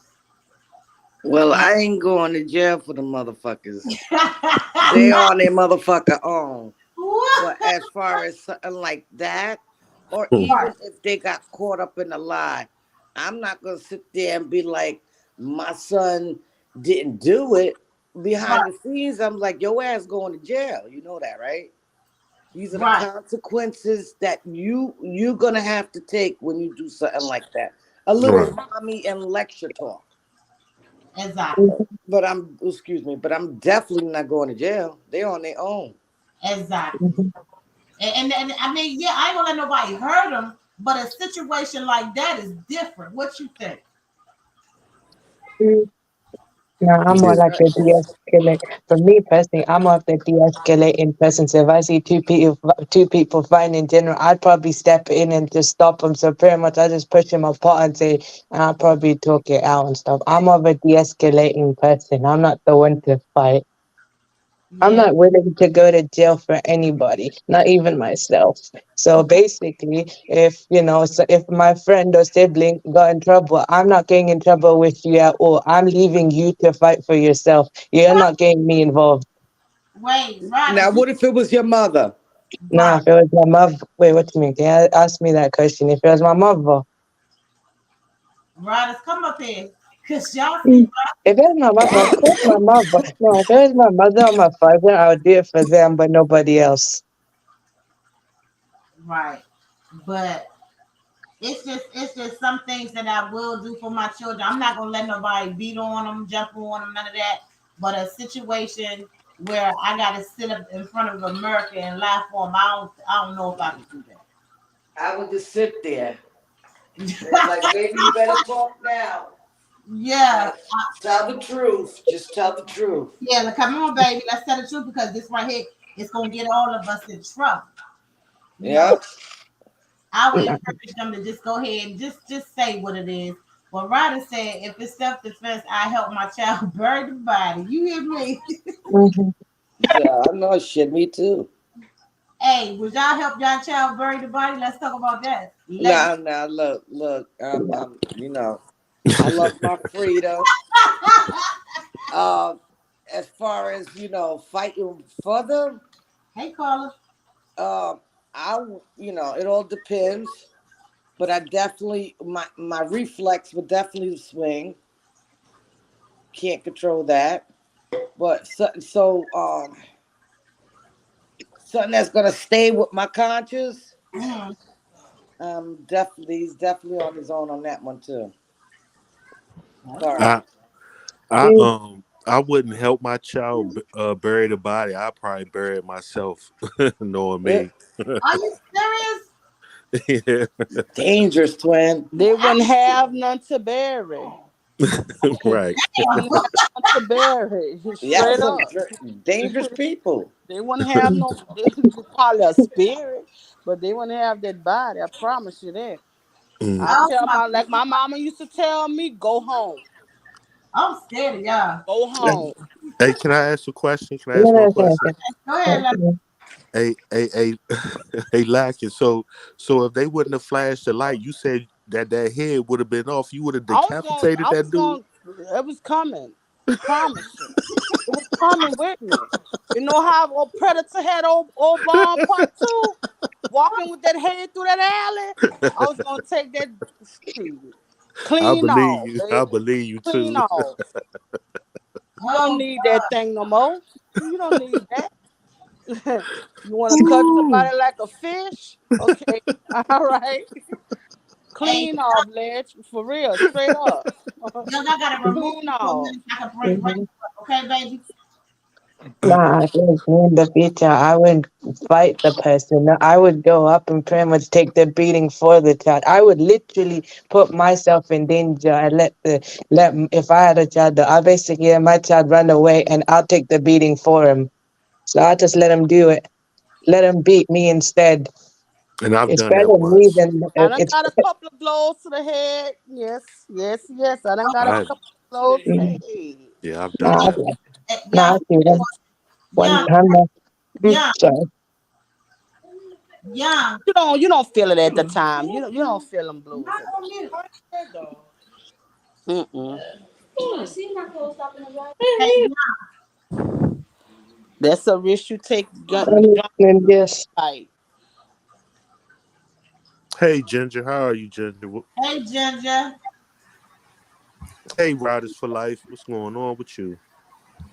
Well, I ain't going to jail for the motherfuckers. They on their motherfucker own. But as far as something like that, or even if they got caught up in a lie, I'm not going to sit there and be like, my son didn't do it. Behind the scenes, I'm like, your ass going to jail. You know that, right? These are the consequences that you're going to have to take when you do something like that. A little mommy and lecture talk. Exactly. But I'm definitely not going to jail. They're on their own. Exactly. And I mean, yeah, I ain't gonna let nobody hurt them, but a situation like that is different. What you think? No, I'm more like the de-escalate. For me personally, I'm more of the de-escalating person. So if I see two people fighting in general, I'd probably step in and just stop them. So pretty much, I just push them apart and say, and I'll probably talk it out and stuff. I'm more of a de-escalating person. I'm not the one to fight. I'm not willing to go to jail for anybody, not even myself. So basically, if my friend or sibling got in trouble, I'm not getting in trouble with you at all. I'm leaving you to fight for yourself. You're not getting me involved. Wait, right. Now, what if it was your mother? No, if it was my mother. Wait, what do you mean? Can you ask me that question? If it was my mother. Riders, come up here. Cause y'all If it was my mother, of course my mother. No, if it was my mother or my father, I would do it for them, but nobody else. Right. But it's just some things that I will do for my children. I'm not gonna let nobody beat on them, jump on them, none of that. But a situation where I gotta sit up in front of America and laugh for them, I don't know if I can do that. I would just sit there. Like, baby, you better talk now. Yeah. Tell the truth. Just tell the truth. Yeah, like, come on, baby. Let's tell the truth because this right here is gonna get all of us in trouble. Yeah. I would encourage them to just go ahead and just say what it is. But Ryder said, if it's self-defense, I help my child bury the body. You hear me? Yeah, I know shit. Me too. Hey, would y'all help y'all child bury the body? Let's talk about that. Nah, look. I'm I love my freedom. As far as fighting for them. Hey, Carla. I it all depends. But I definitely my reflex would definitely swing. Can't control that. But something that's gonna stay with my conscience. Mhm. He's definitely on his own on that one too. Sorry. I Okay. I Mm. I wouldn't help my child bury the body. I'd probably bury it myself, knowing It, me. Are you serious? Yeah, dangerous, twin. They wouldn't have none to bury. right. They wouldn't have none to bury. Y'all Straight some up. dangerous people. They wouldn't have no. They probably a spirit, but they wouldn't have that body. I promise you that. Mm. I Oh tell my! my mama used to tell me, go home, I'm scared of y'all. go Hey, home. hey, can I ask a question? Can I ask one Yeah, okay, question? Go ahead. okay. Hey, hey, lacking. So if they wouldn't have flashed the light, you said that head would have been off. You would have decapitated I that was dude. going, it was coming. Promise you. It was coming with me. You know how old Predator had old bomb part two? Walking with that head through that alley? I was going to take that shit. I Clean believe off, you. I baby. believe you Clean too. off. You don't Oh need that thing no more. You don't need that. You want to cut Ooh. somebody like a fish? Okay. All right. hey, Clean off, Ledge. For real. Straight up. young, I gotta remove Clean you for a off. minute so I can bring Mhm. you up. Okay, baby. Nah, I think in the future, I would fight the person. No, I would go up and pretty much take the beating for the child. I would literally put myself in danger and if I had a child, I basically let my child run away and I'll take the beating for him. So I'll just let him do it. Let him beat me instead. And I've It's done better that me once. than I done it's. got a couple of blows to the head. Yes, yes, yes. I done got a I couple of blows to the Mhm. head. Yeah, I've done Nah, that. nah, I Young, see that. One young, time, young, sorry. young. You don't feel it at the time. You don't feel them blues Not at on mute. the mm. Hey, That's a risk you take. I'm listening, yes. Right. Hey, Ginger, how are you, Ginger? hey, Ginger. Hey, Riders for Life. What's going on with you?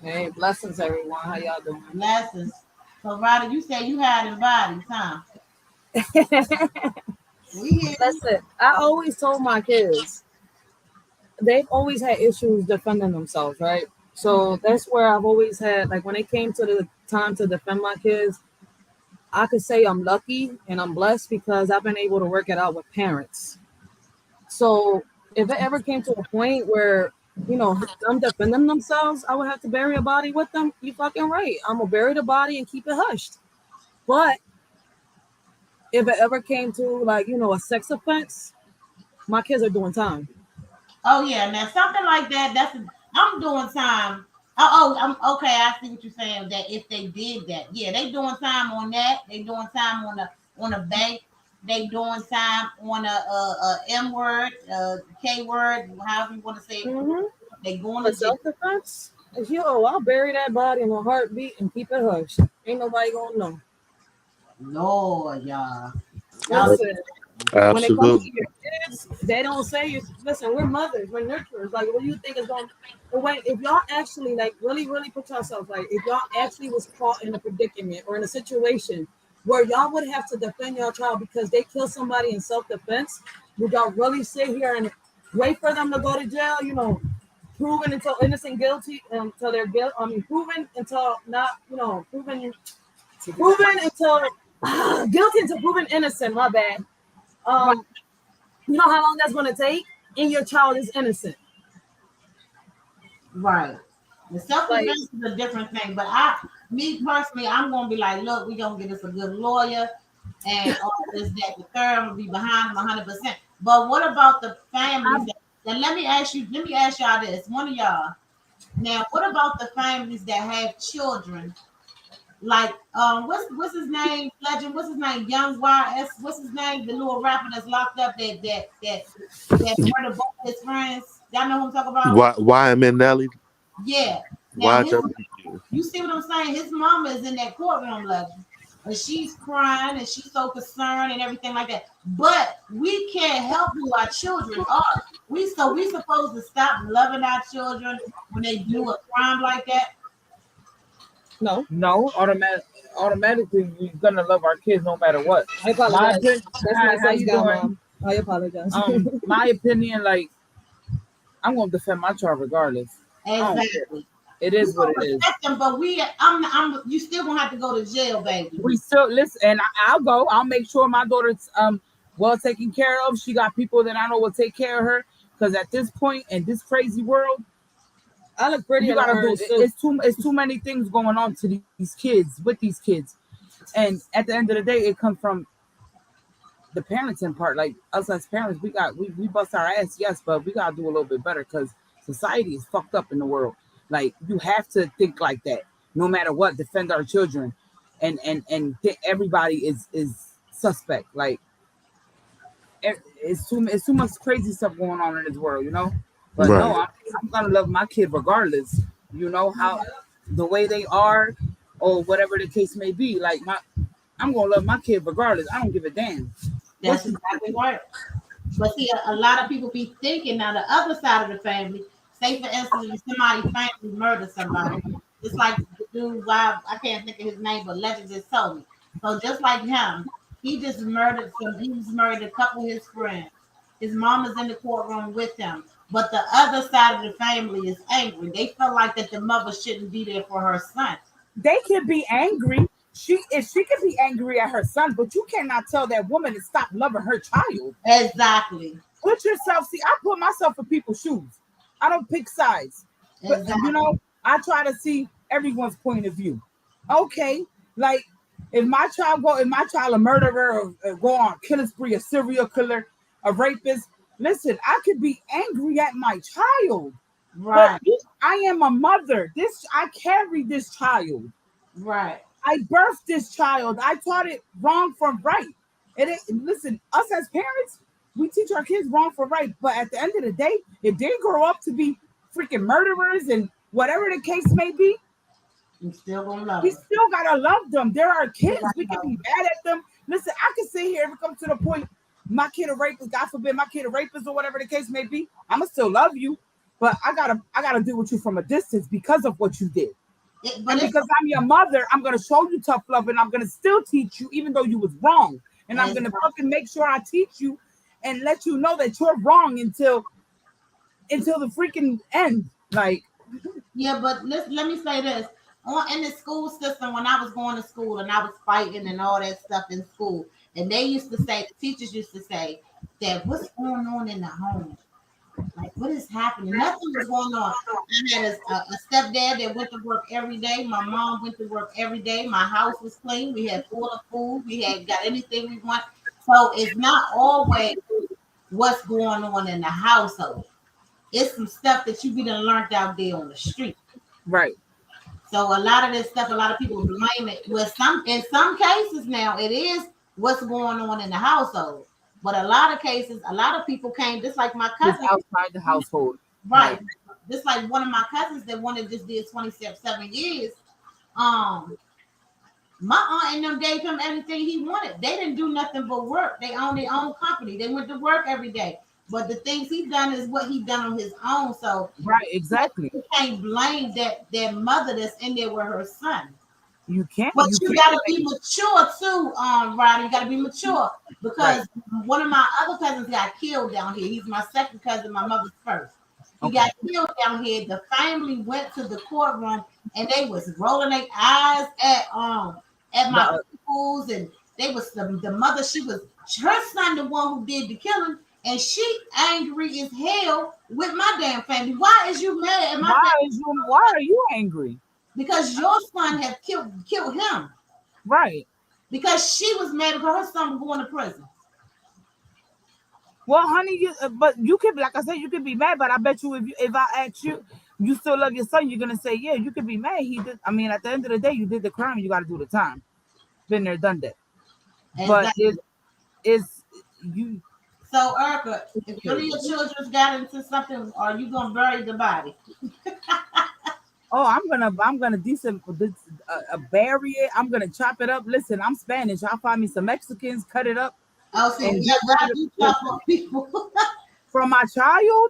Hey, blessings, everyone. How y'all doing? Lessons. So, Ryder, you say you hiding bodies, huh? We hear you. Listen, I always told my kids they've always had issues defending themselves, right? So that's where I've always had, like, when it came to the time to defend my kids, I could say I'm lucky and I'm blessed because I've been able to work it out with parents. So if it ever came to a point where, them defending themselves, I would have to bury a body with them. You fucking right. I'm gonna bury the body and keep it hushed. But if it ever came to, like, a sex offense, my kids are doing time. Oh yeah, now something like that. I'm doing time. I'm okay. I see what you're saying. That if they did that, yeah, they doing time on that. They doing time on a bank. They doing time on a M word, K word, however you want to say it. Mm-hmm. They going For to jail. self defense, I'll bury that body in a heartbeat and keep it hush. Ain't nobody gonna know. Lord, y'all. Listen, when it comes to Absolutely. your kids, they don't say you. Listen, we're mothers, we're nurturers. Like, what do you think is going? But wait, if y'all actually, like, really, really put yourself, like, if y'all actually was caught in a predicament or in a situation where y'all would have to defend your child because they killed somebody in self defense, would y'all really sit here and wait for them to go to jail? Proven until innocent, guilty until they're guilty. I mean, proven until not, proven until guilty until proven innocent. My bad. Right, Um, you know how long that's going to take, and your child is innocent. right. The self Like, defense is a different thing, but me personally, I'm gonna be like, look, we gonna get us a good lawyer, and all this, that, the third. I'm gonna be behind them 100%. But what about the I, families that let me ask y'all this, one of y'all. Now, what about the families that have children? Like, what's his name? Legend. What's his name? Young YS. What's his name? The little rapper that's locked up that murdered both his friends. Y'all know who I'm talking about? Why am in Nelly? Yeah. Now his YWU. you see what I'm saying? His mama is in that courtroom, Legend. and she's crying and she's so concerned and everything like that. But we can't help who our children are. We supposed to stop loving our children when they do a crime like that. No, No, automatically you're gonna love our kids no matter what. I apologize. Opinion, That's my how son's you gal, doing? mom. I apologize. My opinion, like I'm gonna defend my child regardless. I don't care. Exactly. It We is what gonna it is. protect them, but you still gonna have to go to jail, baby. We still listen, and I'll go. I'll make sure my daughter's well taken care of. She got people that I know will take care of her. Because at this point in this crazy world, I look pretty. you gotta do. It's too many things going on to these kids with these kids, and at the end of the day, it comes from the parenting part. Like us as parents, we bust our ass, yes, but we gotta do a little bit better because society is fucked up in the world. Like you have to think like that, no matter what. Defend our children, and everybody is suspect. Like it's too much crazy stuff going on in this world, you know. But Right. no, I'm gonna love my kid regardless. You know how the way they are, or whatever the case may be. Like I'm gonna love my kid regardless. I don't give a damn. That's exactly right. But see, a lot of people be thinking now the other side of the family. Say for instance, if somebody family murdered somebody, it's like the dude. I can't think of his name, but Legend just told me. So just like him, he just murdered some. He was murdered a couple of his friends. His mom is in the courtroom with him, but the other side of the family is angry. They feel like that the mother shouldn't be there for her son. They can be angry. She can be angry at her son, but you cannot tell that woman to stop loving her child. Exactly. Put yourself. See, I put myself in people's shoes. I don't pick sides. But Exactly. you know, I try to see everyone's point of view. Okay, like if my child a murderer or go on a killing spree, a serial killer, a rapist. Listen, I could be angry at my child, Right. but I am a mother. I carry this child. Right. I birthed this child. I taught it wrong from right. Listen, us as parents, we teach our kids wrong from right. But at the end of the day, if they grow up to be freaking murderers and whatever the case may be, You still gonna love we them. still gotta love them. They're our kids. We can be mad at them. Listen, I can sit here if it comes to the point, my kid a rapist, God forbid, my kid a rapist or whatever the case may be. I'ma still love you, but I gotta deal with you from a distance because of what you did. And because I'm your mother, I'm gonna show you tough love, and I'm gonna still teach you, even though you was wrong. And I'm gonna fucking make sure I teach you and let you know that you're wrong until the freaking end. Like, Yeah, but let me say this. In the school system, when I was going to school and I was fighting and all that stuff in school, and they used to say, the teachers used to say that what's going on in the home? Like, what is happening? Nothing was going on. I had a stepdad that went to work every day. My mom went to work every day. My house was clean. We had full of food. We had got anything we want. So it's not always what's going on in the household. It's some stuff that you be done learned out there on the street. right. So a lot of this stuff, a lot of people blame it. Well, in some cases now, it is what's going on in the household. But a lot of cases, a lot of people came, just like my Just cousin, outside the household. right? Just like one of my cousins that wanted just did 27 years. My aunt and them gave him everything he wanted. They didn't do nothing but work. They own their own company. They went to work every day. But the things he done is what he done on his own. So Right, exactly. you can't blame that mother that's in there with her son. You can't. But you you can't gotta be mature too, Roddy. You gotta be mature because one of my other cousins got killed down here. He's my second cousin, my mother's first. He got killed down here. The family went to the courtroom and they was rolling their eyes at my uncles, and they was the mother. She was her son, the one who did the killing, and she angry as hell with my damn family. Why is you mad at my family? Why are you angry? Because your son have killed him. Right. Because she was mad because her son was going to prison. Well, honey, but you could, like I said, you could be mad. But I bet you, if I ask you, you still love your son, you're gonna say, yeah, you could be mad. He did. I mean, at the end of the day, you did the crime. You got to do the time. Been there, done that. Exactly. But it's you. So, Erica, if one of your children got into something, are you gonna bury the body? Oh, I'm gonna bury it. I'm gonna chop it up. Listen, I'm Spanish. I'll find me some Mexicans, cut it up, Oh, see, and yeah, get rid I of do chop listen, up people. from my child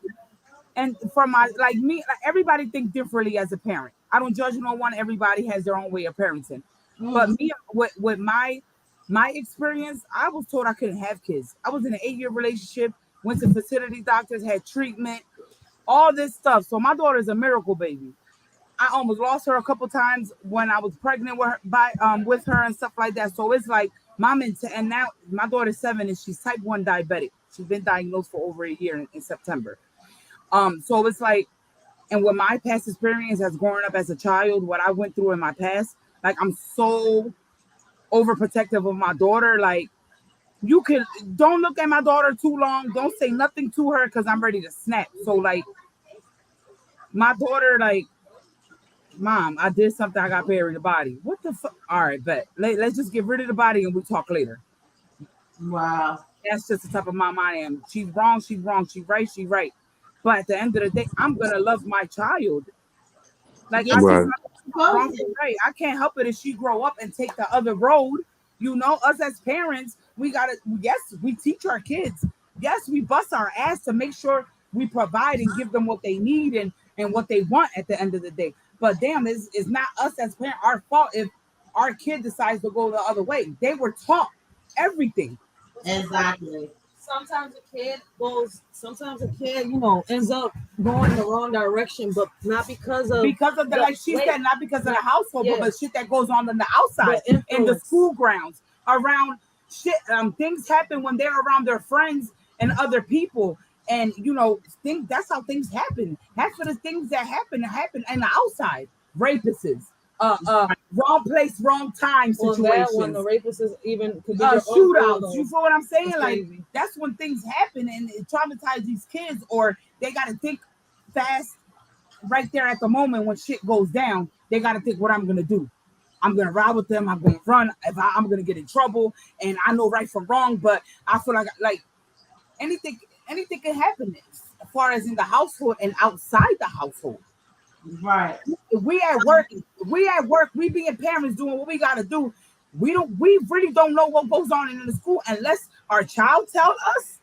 and from my like me. Like, everybody think differently as a parent. I don't judge no one. Everybody has their own way of parenting. But Mm. me, with my experience, I was told I couldn't have kids. I was in an 8-year relationship. Went to fertility doctors, had treatment, all this stuff. So my daughter's a miracle baby. I almost lost her a couple times when I was pregnant with her and stuff like that. So it's like mom and now my daughter's 7 and she's type 1 diabetic. She's been diagnosed for over a year in September. So it's like, and with my past experience as growing up as a child, what I went through in my past, like I'm so overprotective of my daughter. Like you can don't look at my daughter too long. Don't say nothing to her because I'm ready to snap. So like my daughter, like Mom, I did something. I got buried the body. What the fuck? All right, bet. Let's just get rid of the body and we talk later. Wow. That's just the type of mom I am. She's wrong. She's wrong. She's right. She's right. But at the end of the day, I'm gonna love my child. Like Yeah, I see Right. my wrong supposed and to. right. I can't help it if she grow up and take the other road. You know, us as parents, we gotta. Yes, we teach our kids. Yes, we bust our ass to make sure we provide and give them what they need and what they want at the end of the day. But damn, it's not us as parents our fault if our kid decides to go the other way. They were taught everything Exactly. Sometimes a kid, ends up going in the wrong direction, but not because of because of the like she said, not because of the household, yeah, but shit that goes on in the outside, the in the influence. school grounds, around shit. Things happen when they're around their friends and other people, and that's how things happen. Half of the things that happen in the outside. Rapists, wrong place, wrong time Or that one, the situations, rapist is even could be your shootouts. uncle. You feel what I'm saying? That's Like crazy. that's when things happen and it traumatizes these kids, or they got to think fast right there at the moment when shit goes down. They got to think what I'm gonna do. I'm gonna ride with them. I'm gonna run. I'm gonna get in trouble, and I know right from wrong. But I feel like anything anything can happen as far as in the household and outside the household. Right. If we at work, we being parents doing what we gotta do. We really don't know what goes on in the school unless our child tell us.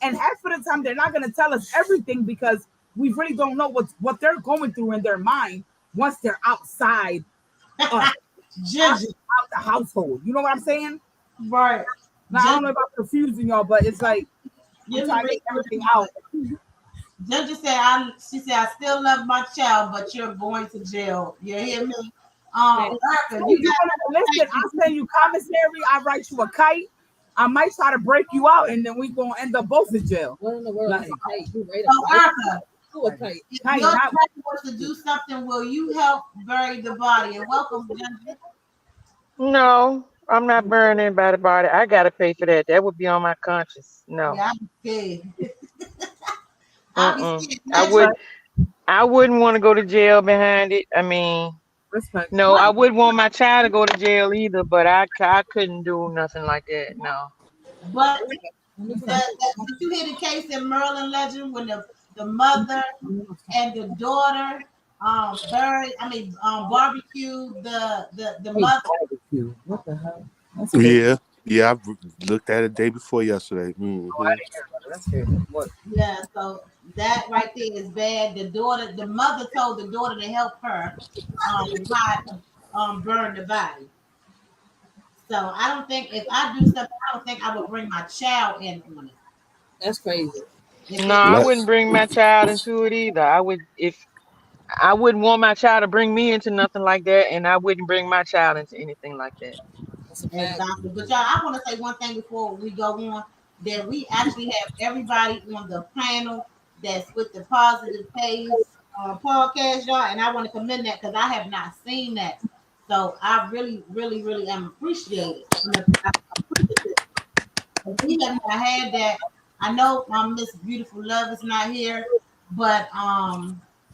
And half of the time they're not gonna tell us everything because we really don't know what they're going through in their mind once they're outside out Ginger. the household. You know what I'm saying? Right. Now I don't know about confusing y'all, but it's like I'm trying to make everything out. Ginger she said, I still love my child, but you're going to jail. You hear me? Erica, you You wanna listen? I'll send you commissary. I write you a kite. I might try to break you out, and then we gonna end up both in jail. What in the world Like, is a kite? You right so Erica, to a kite. if Kite, your not child wants to do something, will you help bury the body? And welcome, Ginger. No, I'm not burning anybody's body. I gotta pay for that. That would be on my conscience. No. Yeah, I'm scared. I'll be Mm-mm. scared. I Legend. would. I wouldn't want to go to jail behind it. I mean, respect. no, What? I wouldn't want my child to go to jail either. But I couldn't do nothing like that. No. But did you hear the case in Merlin Legend when the mother and the daughter barbecued the mother? What the hell? That's crazy. Yeah. I looked at it day before yesterday. Oh, I didn't hear about it. That's crazy. What? Yeah, so that right there is bad. The mother told the daughter to help her burn the body. So I don't think if I do something, I don't think I would bring my child in on it. That's crazy. If No, it I was Let wouldn't bring my child into it either. I would if I wouldn't want my child to bring me into nothing like that, and I wouldn't bring my child into anything like that. That's a fact. exactly. But y'all, I want to say one thing before we go on. That we actually have everybody on the panel that's with the Positive Pace podcast, y'all, and I want to commend that because I have not seen that. So I really, really, really am appreciated. I'm appreciative. We have not had that. I know Miss Beautiful Love is not here, but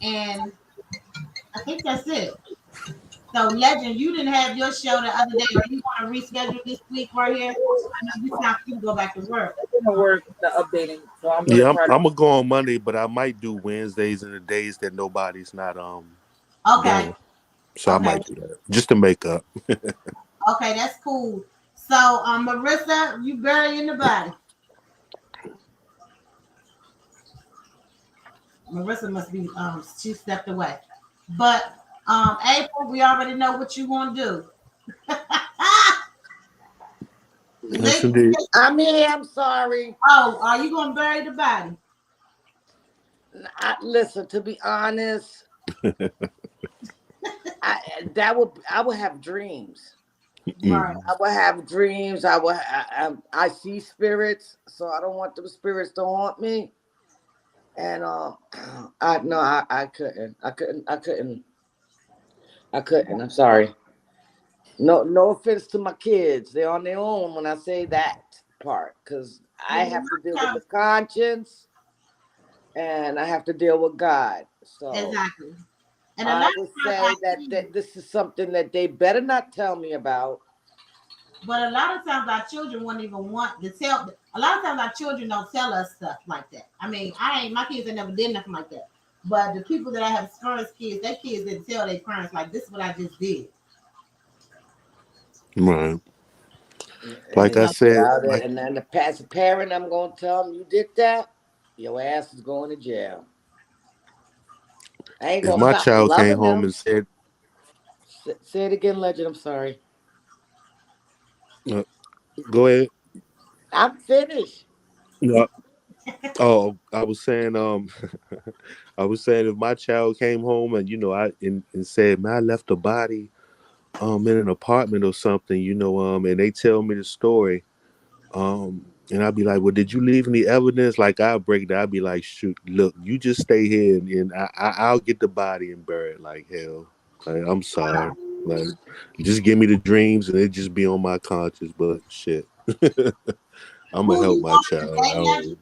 and I think that's it. So Legend, you didn't have your show the other day. Are you want to reschedule this week right here? I know you not going to go back to work. That didn't work. The updating. So I'm Yeah, gonna try I'm to. gonna go on Monday, but I might do Wednesdays and the days that nobody's not Okay. Damn. So I Okay. might do that just to make up. Okay, that's cool. So, Marissa, you burying the body. Marissa must be she stepped away. But April, we already know what you want to do. Yes, indeed. I'm here. I'm sorry. Oh, are you gonna bury the body? Listen, to be honest, I would have dreams. Right. I would have dreams. I see spirits, so I don't want the spirits to haunt me. And I couldn't. I'm sorry. No offense to my kids. They're on their own when I say that part, because I have to deal with the conscience and I have to deal with God. So Exactly. And I would say that this is something that they better not tell me about. But a lot of times our children won't even want to tell. A lot of times our children don't tell us stuff like that. I mean, my kids ain't never did nothing like that. But the people that I have experienced kids, their kids didn't tell their parents like, this is what I just did. Right. Like I said, and then as a parent, I'm gonna tell them, you did that, your ass is going to jail. I ain't if gonna my stop child loving came home them. and said, Say it again, Legend. I'm sorry. go ahead. I'm finished. No. Oh, I was saying, I was saying if my child came home and and said, "Man, I left a body in an apartment or something," and they tell me the story, and I'd be like, "Well, did you leave any evidence?" Like I'll break that. I'd be like, "Shoot, look, you just stay here and I'll get the body and bury it." Like hell, like I'm sorry, like just give me the dreams and it just be on my conscience. But shit, I'm gonna help my child.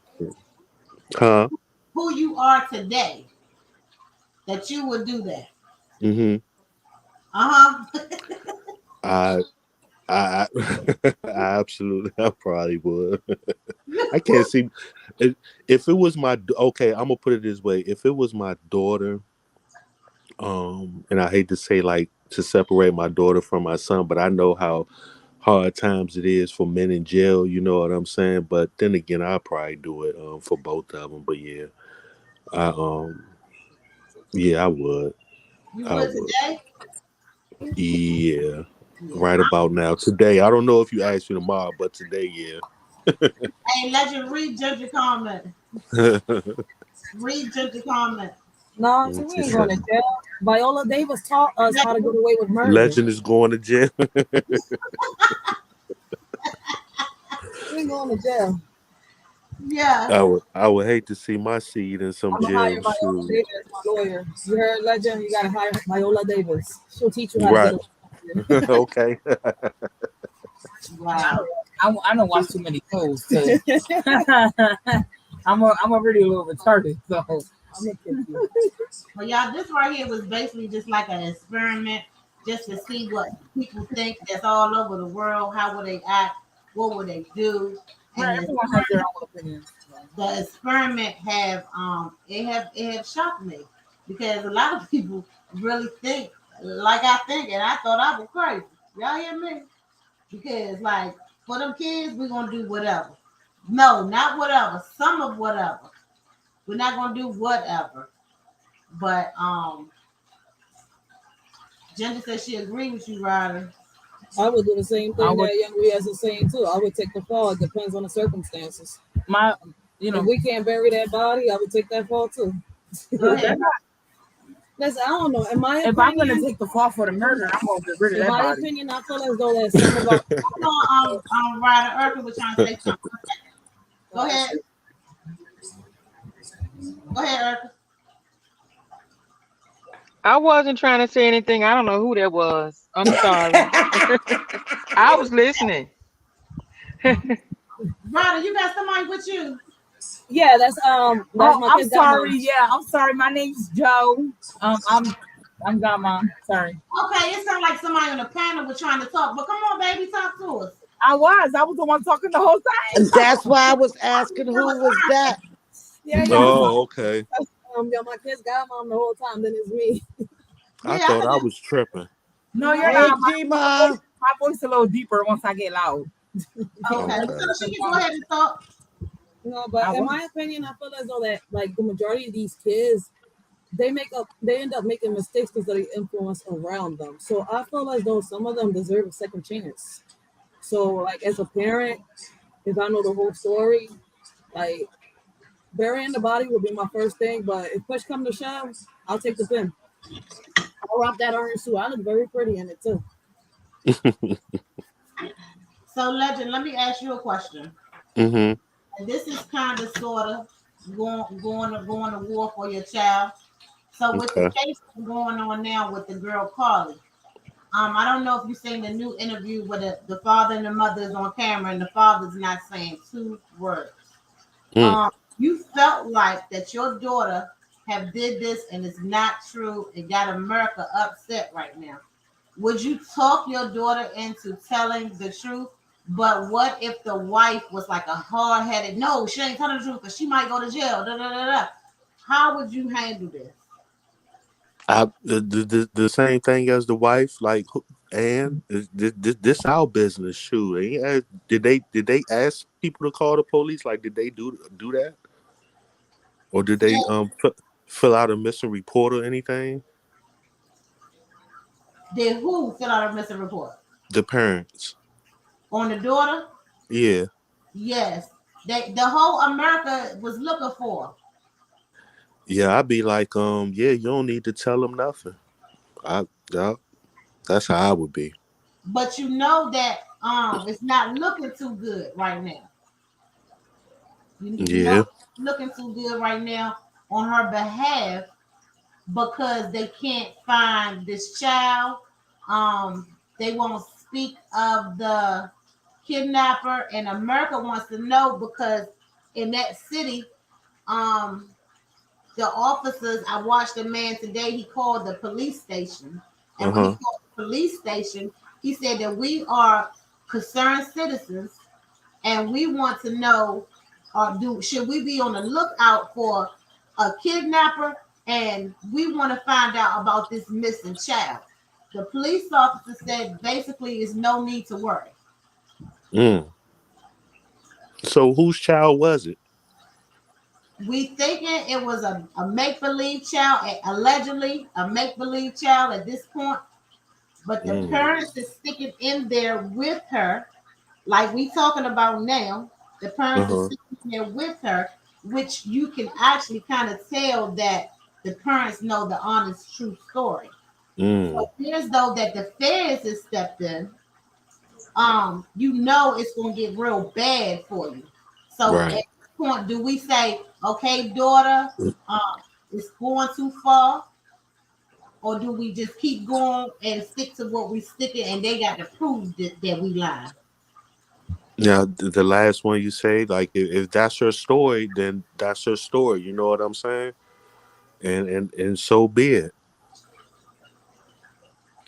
Huh? Who you are today that you would do that? Mm-hmm. I I absolutely, I probably would. I can't see if it was my okay. I'm gonna put it this way: if it was my daughter, and I hate to say like to separate my daughter from my son, but I know how hard times it is for men in jail. You know what I'm saying? But then again, I'll probably do it for both of them. But yeah, I yeah, I would. You I would would. today? Yeah. Right about now. Today. I don't know if you asked me tomorrow, but today, yeah. Hey, Legend, read Ginger comment. Read Ginger comment. No, she ain't going to jail. Viola Davis taught us how to get away with murder. Legend is going to jail. She ain't going to jail. Yeah. I would hate to see my seed in some jail. Hire Viola Davis, my lawyer. You heard, Legend? You gotta hire Viola Davis. She'll teach you how to get away. Okay. Wow. I don't watch too many shows, so I'm already a little retarded. So Well, y'all, this right here was basically just like an experiment, just to see what people think that's all over the world. How will they act? What will they do? And everyone has their own opinions. the experiment have it have shocked me, because a lot of people really think like I think, and I thought I was crazy. Y'all hear me? Because like for them kids, we're gonna do whatever. No, not whatever. Some of whatever. We're not gonna do whatever. But Ginger says she agreed with you, Ryder. I would do the same thing that Young Riaz is saying too. I would take the fall. It depends on the circumstances. If we can't bury that body, I would take that fall too. Listen, I don't know. In my opinion, if I'm gonna take the fall for the murder, I'm gonna get rid of that body. In my opinion, I feel as though that's some about. Ryder Irvin was trying to say something. Go ahead. Go ahead, Irvin. I wasn't trying to say anything. I don't know who that was. I'm sorry. I was listening. Ryder, you got somebody with you? Yeah, that's I'm sorry. Yeah, I'm sorry. My name's Joe. I'm Godma. Sorry. Okay, it sounds like somebody on the panel was trying to talk, but come on, baby, talk to us. I was the one talking the whole time. That's why I was asking who was that. Yeah. Oh, okay. My kid's godmom the whole time. Then it's me. I Yeah, I thought could I just. was tripping. No, you're No. Hey, not. G-Ma. My voice a little deeper once I get loud. Okay, Okay. so she can go ahead and talk. But I in was. my opinion, I feel as though that like the majority of these kids, they end up making mistakes because of the influence around them. So I feel as though some of them deserve a second chance. So like as a parent, if I know the whole story, like burying the body would be my first thing. But if push come to shove, I'll take the pin. I'll rock that orange suit. I look very pretty in it too. So, Legend, let me ask you a question. Mm-hmm. And this is kind of sort of going to war for your child. So, with the Okay. case going on now with the girl Carly, I don't know if you've seen the new interview where the father and the mother is on camera, and the father's not saying two words. Mm. You felt like that your daughter have did this and it's not true and got America upset right now. Would you talk your daughter into telling the truth? But what if the wife was like a hard-headed, no, she ain't telling the truth because she might go to jail. Da, da, da, da. How would you handle this? The same thing as the wife, like, and this our business. Shoot, did they ask people to call the police? Like, did they do that, or did they Yeah. fill out a missing report or anything? Did who fill out a missing report? The parents, On the daughter? yeah, Yes. The whole America was looking for her. yeah. I'd be like, yeah, you don't need to tell them nothing. Yeah, that's how I would be. But you know that it's not looking too good right now. You know Yeah. it's looking too good right now on her behalf because they can't find this child. They won't speak of the kidnapper, and America wants to know because in that city, um, the officers. I watched a man today. He called the police station, Uh and when he huh. called the police station, he said that we are concerned citizens, and we want to know, should we be on the lookout for a kidnapper, and we want to find out about this missing child. The police officer said basically, there's no need to worry. Mm. So whose child was it? We thinking it was a make believe child, allegedly a make believe child at this point, but the Mm. parents is sticking in there with her, like we talking about now. The Uh parents is huh. sitting there with her, which you can actually kind of tell that the parents know the honest, true story. So Mm. it appears though that the feds has stepped in. You know it's gonna get real bad for you. So at Right. this point, do we say, okay, daughter, it's going too far, or do we just keep going and stick to what we sticking, and they got to prove that we lying? Now, the last one you say, like, if that's her story, then that's her story. You know what I'm saying? And so be it.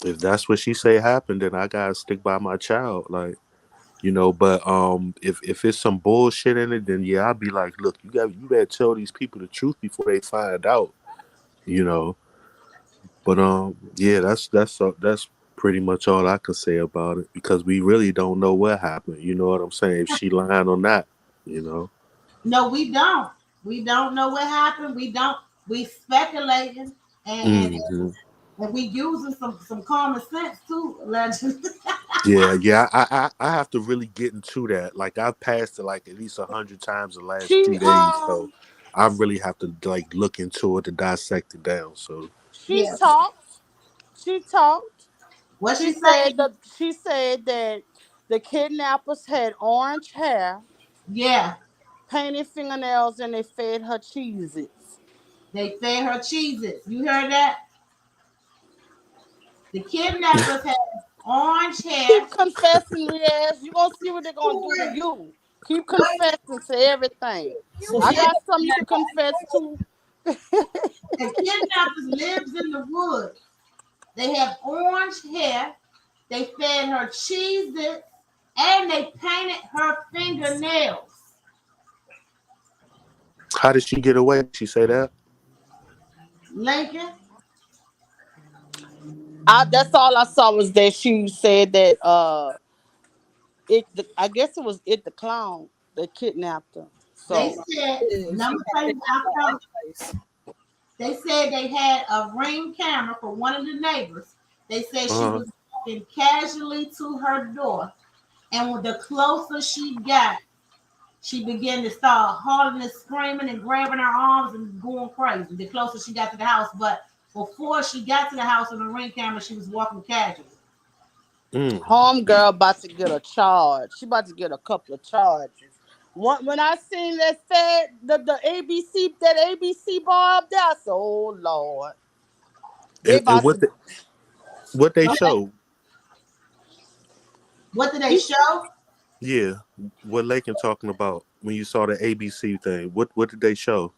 If that's what she say happened, then I gotta stick by my child. Like, but if it's some bullshit in it, then yeah, I'll be like, look, you better tell these people the truth before they find out. You know. But yeah, that's pretty much all I can say about it because we really don't know what happened. You know what I'm saying? If she lying or not, you know. No, we don't. We don't know what happened. We don't. We speculating, and and, Hmm. and we using some common sense too, legend. Yeah. I have to really get into that. Like I've passed it like at least 100 times the last She 2 days, so I really have to like look into it to dissect it down. So she Yeah. talked. She talked. What She she said say? that the kidnappers had orange hair, Yeah, painted fingernails, and they fed her Cheez-Its. they fed her cheeses. You heard that? The kidnappers had orange hair. Keep confessing, yes. You're gonna see what they're gonna do to you. Keep confessing to everything. So I she got something you can confess to. The kidnappers lives in the woods. They have orange hair. They fed her cheeses, and they painted her fingernails. how did she get away? She say that? Lincoln, That's all I saw was that she said that I guess it was the clown that kidnapped her. They So said, Is number he got three, picked up I by felt ICE. they said they had a ring camera for one of the neighbors. They said she Uh-huh. was walking casually to her door, and when the closer she got, she began to start hollering and screaming and grabbing her arms and going crazy. The closer she got to the house, but before she got to the house on the ring camera, she was walking casually. Mm. homegirl about to get a charge. She about to get a couple of charges. When I seen that the ABC that ABC bar up there, I said, "Oh Lord, they And about to." what they Go ahead. show? What did they show? Yeah, what Lakin talking about when you saw the ABC thing? What did they show?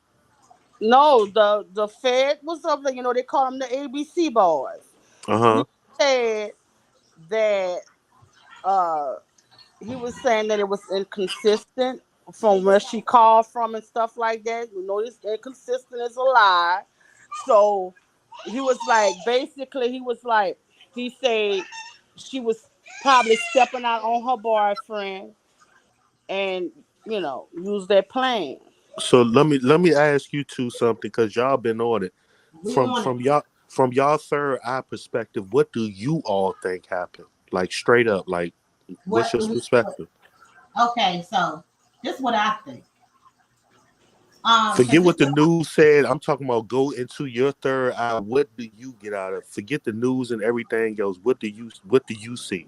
No, the Fed was up there. You know they call them the ABC boys. Uh He huh. said that uh he was saying that it was inconsistent from where she called from and stuff like that. You know, this inconsistent is a lie. So he was like, basically, he said she was probably stepping out on her boyfriend and, use that plane. So let me ask you two something because y'all been on it We on it. from y'all third eye perspective. What do you all think happened? Like straight up, like what's What your do we? perspective? Okay, so this is what I think. Forget Since this what the was news said. I'm talking about go into your third eye. What do you get out of? Forget the news and everything else. What do you see?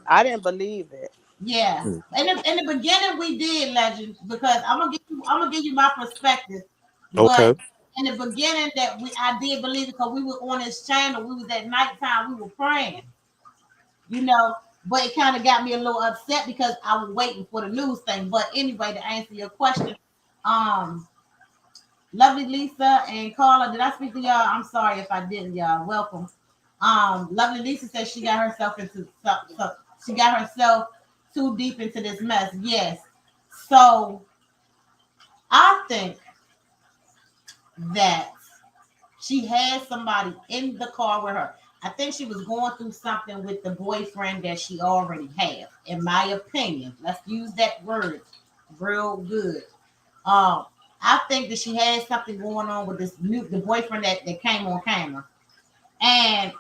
I didn't believe it. yeah. Mm. In the beginning we did legend because I'm gonna give you my perspective. But Okay. in the beginning that I did believe it because we were on this channel, we was at nighttime, we were praying, you know. But it kind of got me a little upset because I was waiting for the news thing. But anyway, to answer your question, um, lovely Lisa and Carla, did I speak to y'all? I'm sorry if I didn't, y'all. Welcome. Lovely Lisa says she got herself into she got herself too deep into this mess. Yes. So I think that she had somebody in the car with her. I think she was going through something with the boyfriend that she already had. In my opinion, let's use that word real good. Um, I think that she had something going on with the boyfriend that came on camera, and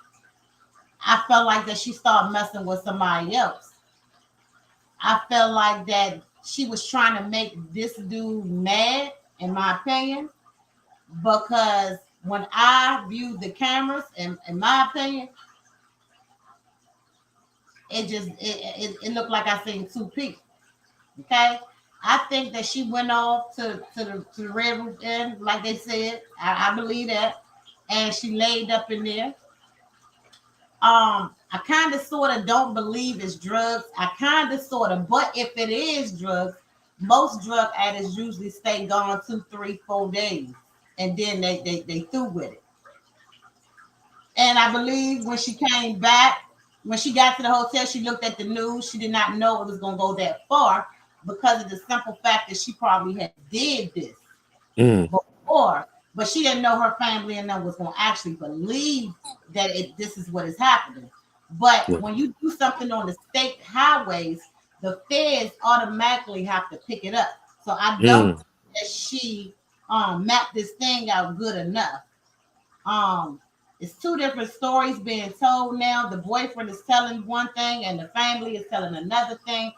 I felt like that she started messing with somebody else. I felt like that she was trying to make this dude mad, in my opinion, because when I viewed the cameras, in my opinion, it looked like I seen two people. Okay, I think that she went off to the Red Roof Inn, like they said. I believe that, and she laid up in there. I kind of sort of don't believe it's drugs. I kind of sort of, but if it is drugs, most drug addicts usually stay gone 2, 3, 4 days, and then they through with it. And I believe when she came back, when she got to the hotel, she looked at the news. She did not know it was going to go that far because of the simple fact that she probably had did this Mm. before, but she didn't know her family and them was going to actually believe that this is what is happening. But Yeah. when you do something on the state highways, the feds automatically have to pick it up. So I don't Mm. think that she mapped this thing out good enough. Um, it's two different stories being told now. The boyfriend is telling one thing, and the family is telling another thing.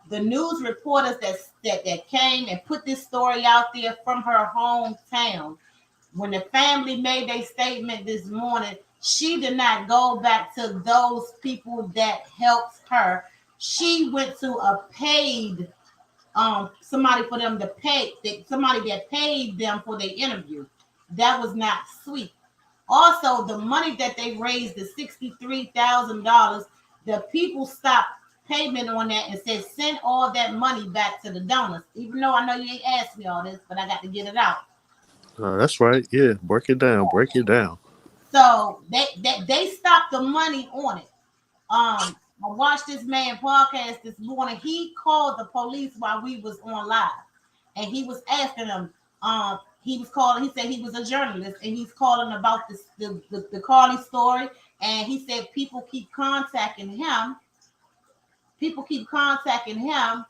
The news reporters that came and put this story out there from her hometown. When the family made their statement this morning, she did not go back to those people that helped her. She went to a paid somebody for them to pay somebody that paid them for their interview. That was not sweet. Also, the money that they raised, the $63,000, the people stopped payment on that and said, send all that money back to the donors. Even though I know you ain't asked me all this, but I got to get it out. That's right. Yeah. Break it down. Break it down. So they stopped the money on it. I watched this man podcast this morning. He called the police while we was on live, and he was asking them, he was calling. He said he was a journalist, and he's calling about this the Carly story. And he said people keep contacting him. People keep contacting him,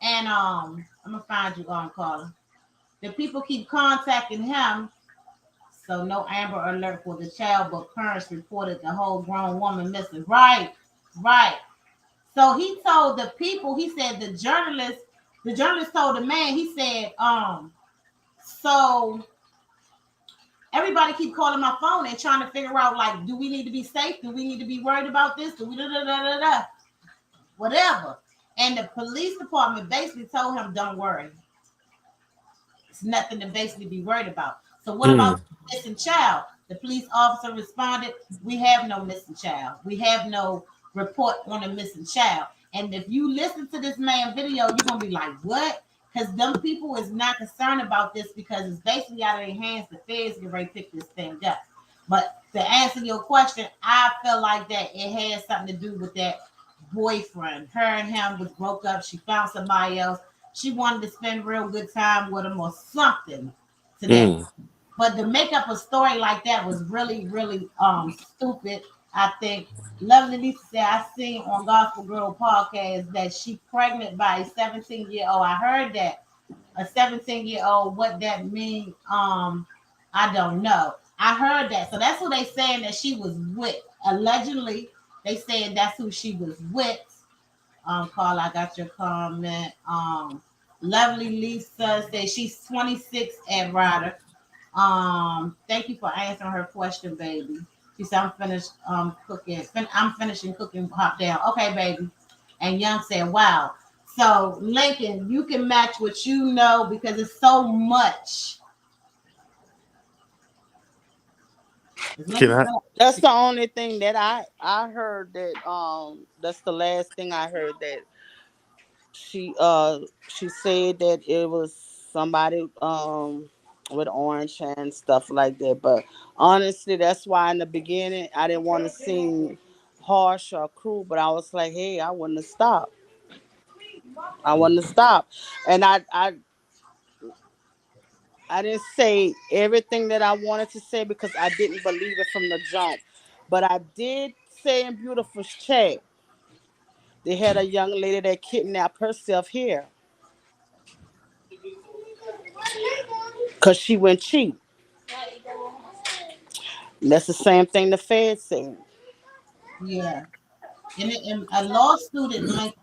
and I'm gonna find you on Carly. The people keep contacting him. So no Amber Alert for the child, but parents reported the whole grown woman missing. Right, right. So he told the people. He said the journalist. The journalist told the man. He said, so everybody keep calling my phone and trying to figure out, like, do we need to be safe? Do we need to be worried about this? Do we whatever? And the police department basically told him, don't worry. It's nothing to basically be worried about. So what about the missing child? The police officer responded, we have no missing child. We have no report on a missing child. And if you listen to this man video, you're going to be like, what? Because them people is not concerned about this because it's basically out of their hands. The feds get ready to pick this thing up. But to answer your question, I feel like that it had something to do with that boyfriend. Her and him was broke up. She found somebody else. She wanted to spend real good time with him or something to that. But to make up a story like that was really, really stupid. I think Lovely Lisa said I seen on Gospel Girl podcast that she pregnant by a 17-year-old. I heard that. A 17-year-old, what that mean? I don't know. I heard that. So that's who they saying that she was with. Allegedly, they said that's who she was with. Carl, I got your comment. Lovely Lisa said she's 26 at Ryder. Thank you for answering her question, baby. She said, I'm finished cooking. I'm finishing cooking hot down. Okay, baby. And Young said, wow. So, Lincoln, you can match what you know because it's so much. That's the only thing that I heard that that's the last thing I heard that she said that it was somebody with orange and stuff like that. But honestly, that's why in the beginning I didn't want to seem harsh or cruel, but I was like, hey, I wouldn't have stopped. And I didn't say everything that I wanted to say because I didn't believe it from the jump. But I did say in Beautiful's chat, they had a young lady that kidnapped herself here because she went cheap. And that's the same thing the Fed said. Yeah. And a law student, like,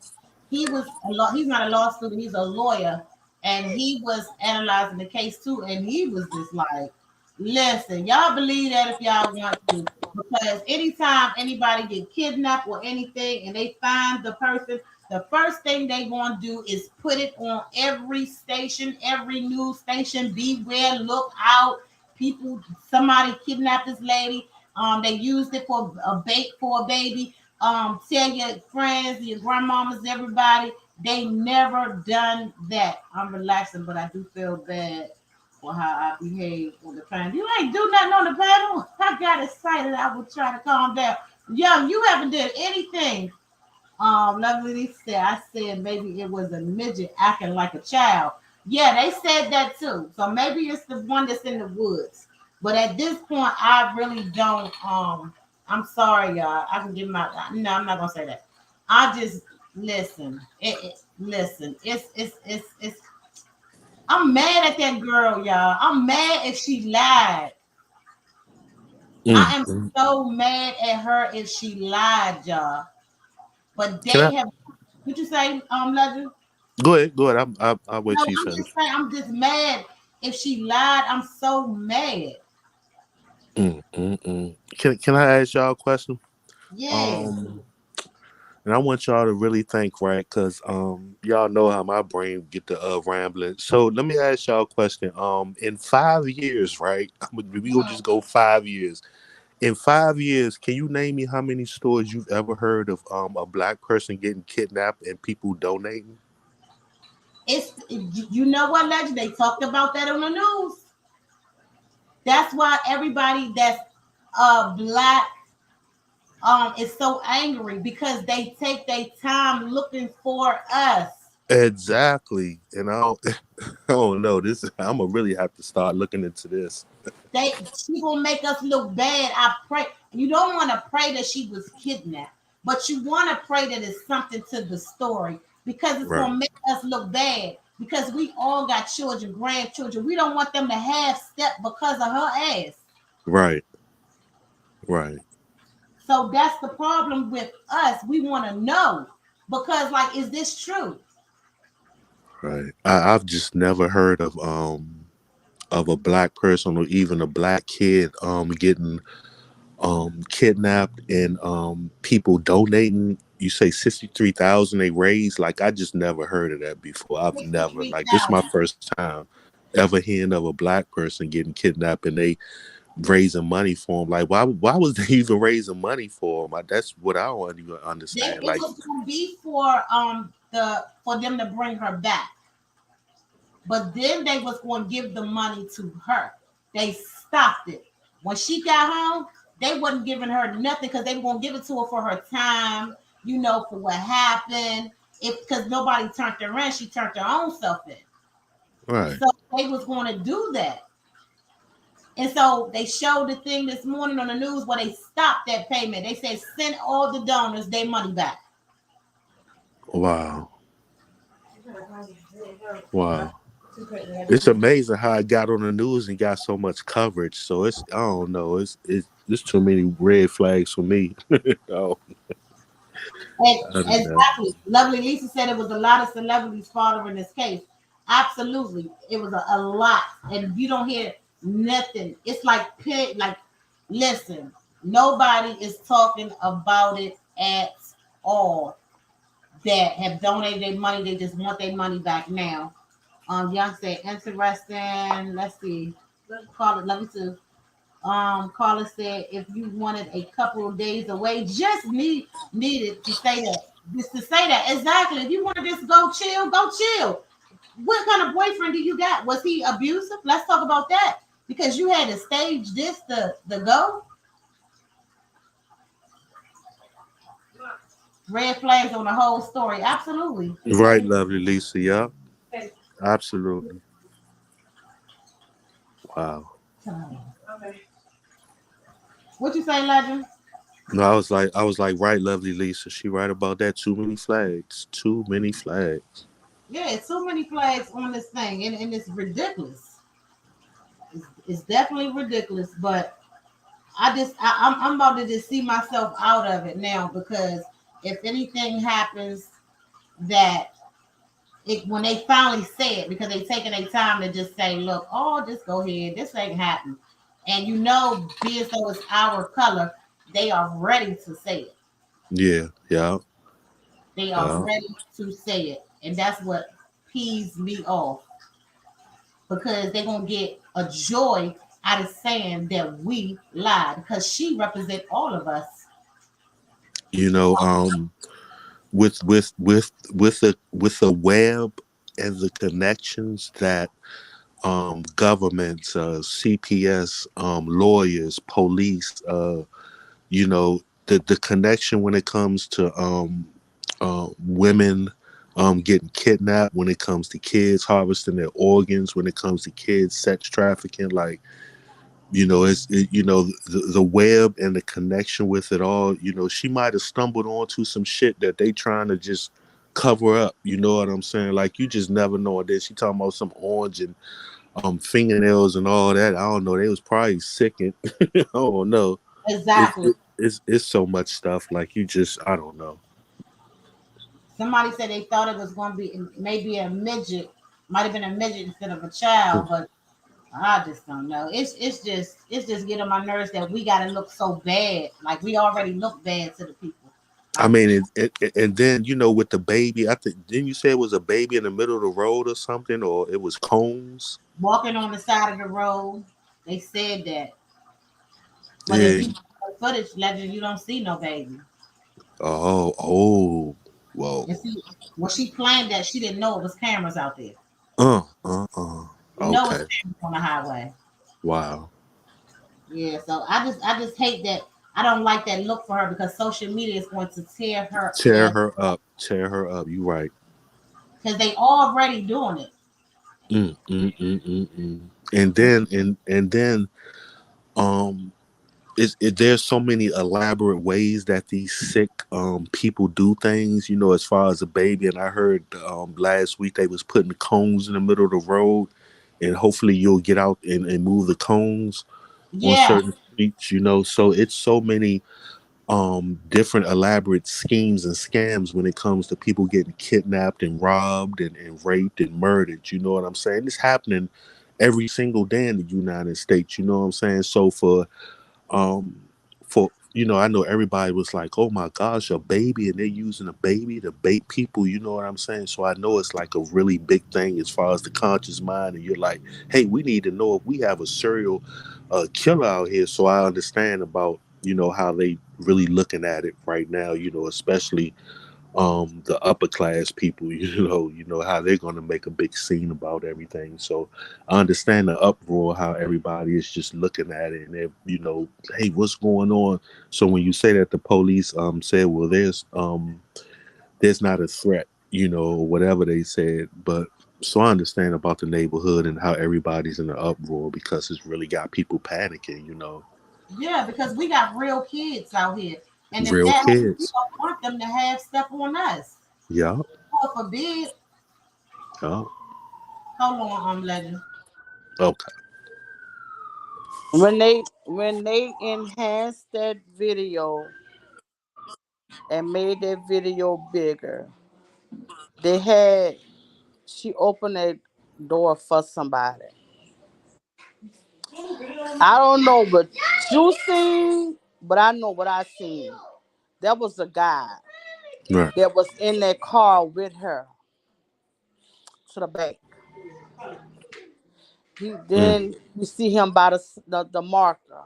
he's not a law student, he's a lawyer. And he was analyzing the case too. And he was just like, listen, y'all believe that if y'all want to. Because anytime anybody get kidnapped or anything and they find the person, the first thing they want to do is put it on every station, every news station. Beware, look out. People, somebody kidnapped this lady. They used it for a bait for a baby. Tell your friends, your grandmamas, everybody. They never done that. I'm relaxing, but I do feel bad for how I behave on the panel. You ain't do nothing on the panel. I got excited. I was trying to calm down. Young, you haven't did anything. Lovely said, I said maybe it was a midget acting like a child. Yeah, they said that too. So maybe it's the one that's in the woods. But at this point, I really don't. I'm sorry, y'all. I can give my. No, I'm not gonna say that. I just listen. Listen. It's. I'm mad at that girl, y'all. I'm mad if she lied. I am so mad at her if she lied, y'all. But they have. What you say, Legend? Go ahead. I'll wait till you finish. I'm just mad if she lied. I'm so mad. Can I ask y'all a question? Yeah. And I want y'all to really think, right? Because y'all know how my brain get to rambling. So let me ask y'all a question. In 5 years, right? We gonna just go 5 years. In 5 years, can you name me how many stories you've ever heard of a black person getting kidnapped and people donating? You know what, Legend? They talked about that on the news. That's why everybody that's black is so angry because they take their time looking for us. Exactly. And I don't, I don't know. I'm gonna really have to start looking into this. She gonna make us look bad. I pray you don't want to pray that she was kidnapped, but you want to pray that it's something to the story because it's Right. gonna make us look bad. Because we all got children, grandchildren. We don't want them to have step because of her ass. Right. Right. So that's the problem with us. We want to know because, like, is this true? Right. I've just never heard of a black person or even a black kid getting kidnapped and people donating. You say 63,000 they raised. Like I just never heard of that before. I've never Sixty-three like this is my thousand. first time ever hearing of a black person getting kidnapped and they raising money for him. Like why was they even raising money for him? That's what I don't even understand. It Like was going to be for for them to bring her back. But then they was going to give the money to her. They stopped it. When she got home, they wasn't giving her nothing because they were going to give it to her for her time, for what happened. Because nobody turned her in, she turned her own self in. right. So they was going to do that. And so they showed the thing this morning on the news where they stopped that payment. They said send all the donors their money back. Wow. Wow. It's amazing how it got on the news and got so much coverage. So it's I don't know. It's too many red flags for me. Oh, I don't know. Exactly. Lovely Lisa said it was a lot of celebrities following this case. Absolutely. It was a lot. And you don't hear nothing. It's like, listen, nobody is talking about it at all that have donated their money. They just want their money back now. Young said, interesting. Let's see. Call it, let me see. Carla said if you wanted a couple of days away, just needed to say that. Just to say that. Exactly. If you want to just go chill, go chill. What kind of boyfriend do you got? Was he abusive? Let's talk about that. Because you had to stage this the go. Red flags on the whole story. Absolutely. Right, lovely Lisa. Yeah, absolutely. Wow. What you say, Legend? No, I was like, right, lovely Lisa. She right about that. Too many flags. Too many flags. Yeah, it's so many flags on this thing, and it's ridiculous. It's definitely ridiculous, but I'm about to just see myself out of it now because if anything happens that when they finally say it, because they taking their time to just say, look, oh, just go ahead, this ain't happening. And being so it's our color, they are ready to say it. Yeah, yeah, They are yeah. ready to say it. And that's what pees me off. Because they're gonna get a joy out of saying that we lied because she represents all of us. You know, with the web and the connections that governments, CPS, lawyers, police, the connection when it comes to women getting kidnapped, when it comes to kids harvesting their organs, when it comes to kids sex trafficking, like the web and the connection with it all. She might have stumbled onto some shit that they trying to just cover up. You know what I'm saying? Like you just never know. This she talking about some orange and fingernails and all that. I don't know. They was probably sickened. I don't know. It's Exactly. it, it's so much stuff. Like you just I don't know. Somebody said they thought it was going to be maybe a midget, might have been a midget instead of a child, but I just don't know. It's just getting on my nerves that we got to look so bad. Like we already look bad to the people. I Like mean, and then with the baby, I think didn't you say it was a baby in the middle of the road or something, or it was cones? walking on the side of the road, they said that. But if Yeah. you look at the footage, Legend, you don't see no baby. Oh, whoa. And see, when she claimed that she didn't know it was cameras out there. You know it's Okay. cameras on the highway. Wow. Yeah, so I just hate that. I don't like that look for her because social media is going to tear her Tear ass. her up. Tear her up. You right. because they already doing it. Mm, mm, mm, mm, mm. And then um there's so many elaborate ways that these sick people do things, as far as a baby. And I heard last week they was putting cones in the middle of the road, and hopefully you'll get out and move the cones on Yeah, certain streets. So it's so many different elaborate schemes and scams when it comes to people getting kidnapped and robbed and raped and murdered. You know what I'm saying? It's happening every single day in the United States. You know what I'm saying? So um I know everybody was like, oh my gosh, a baby, and they're using a baby to bait people. You know what I'm saying? So I know it's like a really big thing as far as the conscious mind, and you're like, hey, we need to know if we have a serial killer out here. So I understand about how they really looking at it right now, especially the upper class people. You know how they're going to make a big scene about everything. So I understand the uproar, how everybody is just looking at it, and they're, hey, what's going on? So when you say that the police said, well, there's not a threat, or whatever they said. But so I understand about the neighborhood and how everybody's in the uproar because it's really got people panicking. yeah, because we got real kids out here, and if Real that happens, we kids. don't want them to have stuff on us. Yeah. God forbid. Yeah. Hold on, legend. Okay. When they enhanced that video and made that video bigger, they had she opened that door for somebody. I don't know what you seen, but I know what I seen. There was a guy Right. that was in that car with her to the back. Mm, Then you see him by the marker.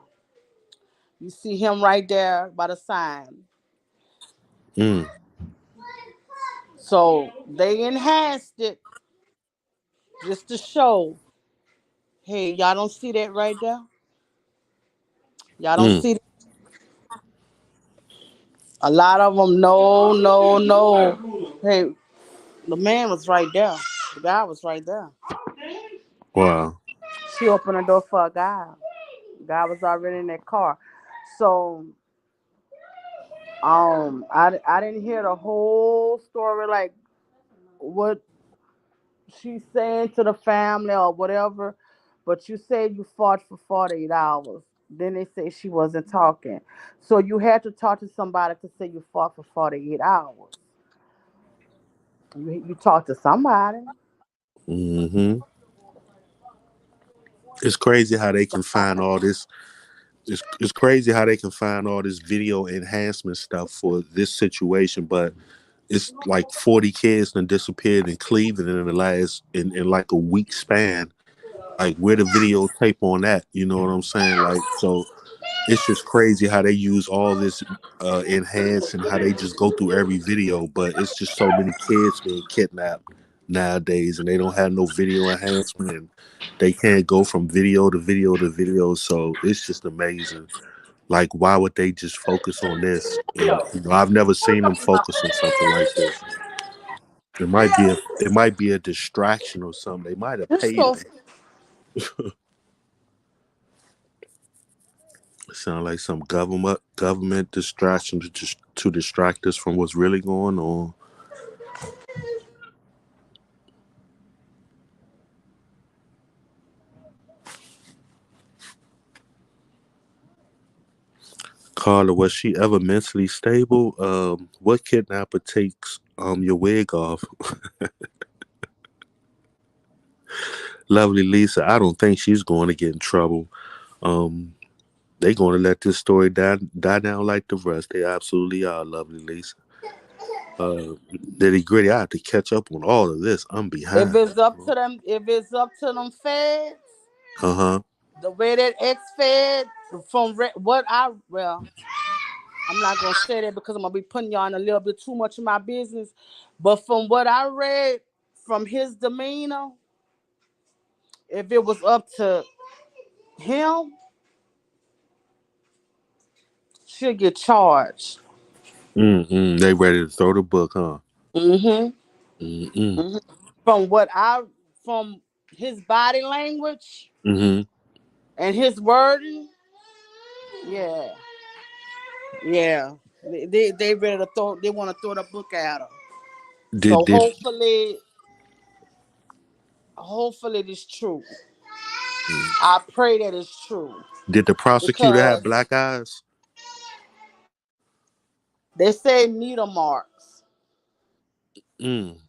You see him right there by the sign. mm, So they enhanced it just to show, hey, y'all don't see that right there? Y'all don't mm. see that? A lot of them, no, no, no. Hey, the man was right there. The guy was right there. Wow. She opened the door for a guy. The guy was already in that car. So I didn't hear the whole story, like what she's saying to the family or whatever. But you said you fought for 48 hours. Then they say she wasn't talking. So you had to talk to somebody to say you fought for 48 hours. You talked to somebody. Hmm. It's crazy how they can find all this. It's crazy how they can find all this video enhancement stuff for this situation, but it's like 40 kids that disappeared in Cleveland in the last in like a week span. Like, where the videotape on that? You know what I'm saying? Like, so it's just crazy how they use all this enhance and how they just go through every video. But it's just so many kids being kidnapped nowadays, and they don't have no video enhancement, and they can't go from video to video to video. So it's just amazing. Like, why would they just focus on this? And I've never seen them focus on something like this. It might be a distraction or something. They might have This paid so them. It sound like some government distraction to distract us from what's really going on. Carla, was she ever mentally stable? What kidnapper takes your wig off? Lovely Lisa, I don't think she's going to get in trouble. Um, they going to let this story die down like the rest. They absolutely are. Lovely Lisa. Nitty gritty. I have to catch up on all of this. I'm if behind. it's up to them, if it's up to them feds, Uh huh. the way that ex fed from what I well, I'm not gonna say that because I'm gonna be putting y'all in a little bit too much of my business. But from what I read from his demeanor, if it was up to him, she'll get charged. Mm-hmm. They ready to throw the book, huh? Mm-hmm. Mm-mm. Mhm. From his body language Mm-hmm. and his wording, yeah, yeah. They ready to throw. They want to throw the book at her. Did So did hopefully it's true. I pray that it's true did the prosecutor have because black eyes? they say needle marks. Mm.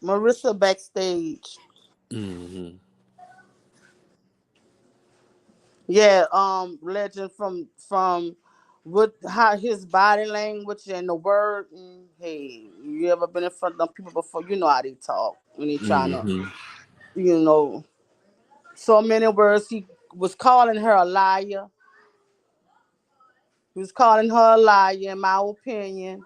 Marissa backstage. Mm-hmm. Yeah, legend from with how his body language and the word. Hey, you ever been in front of them people before? You know how they talk when they trying to, Mm-hmm. you know, so many words. He was calling her a liar. He was calling her a liar, in my opinion.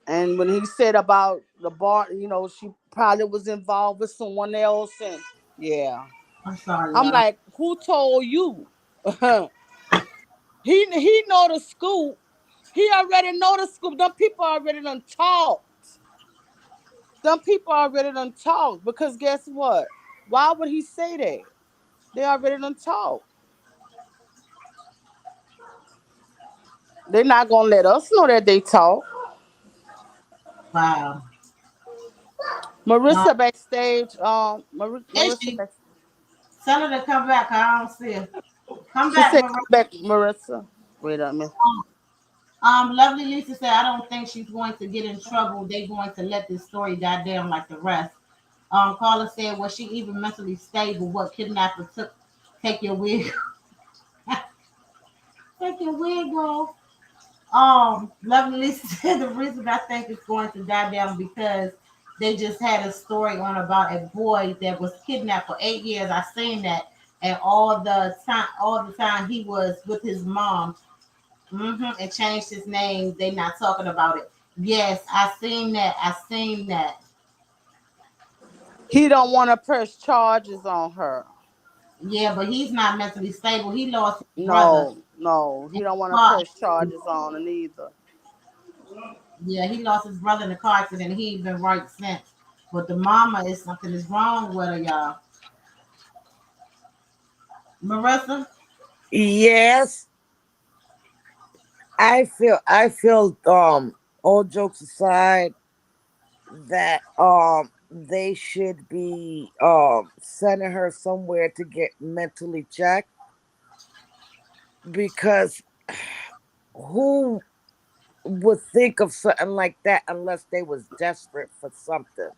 And when he said about the bar, she probably was involved with someone else, and yeah, I'm sorry, I'm y'all. like, who told you? he know the scoop. He already know the scoop. Them people already done talked. Them people already done talked because guess what? Why would he say that? They already done talked. They're not gonna let us know that they talk. Wow. Marissa backstage. Is Marissa she? backstage. Tell her to come back. I don't see her. Come She back, said, Maria. "Come back, Marissa." Wait a minute. Lovely Lisa said, I don't think she's going to get in trouble. They're going to let this story die down like the rest. Carla said, was she even mentally stable? What kidnapper took? Take your wig. Take your wig off. Lovely Lisa said the reason I think it's going to die down because they just had a story on about a boy that was kidnapped for 8 years. I seen that, and all the time he was with his mom. And changed his name. They not talking about it. Yes, I seen that. I seen that. He don't want to press charges on her. Yeah, but he's not mentally stable. He lost his brother. No, no, he don't want to Car- press charges on her neither. Yeah, he lost his brother in a car accident. He ain't been right since. But the mama is something is wrong with her, y'all. Marissa, Yes, I feel all jokes aside that they should be sending her somewhere to get mentally checked because who would think of something like that unless they was desperate for something,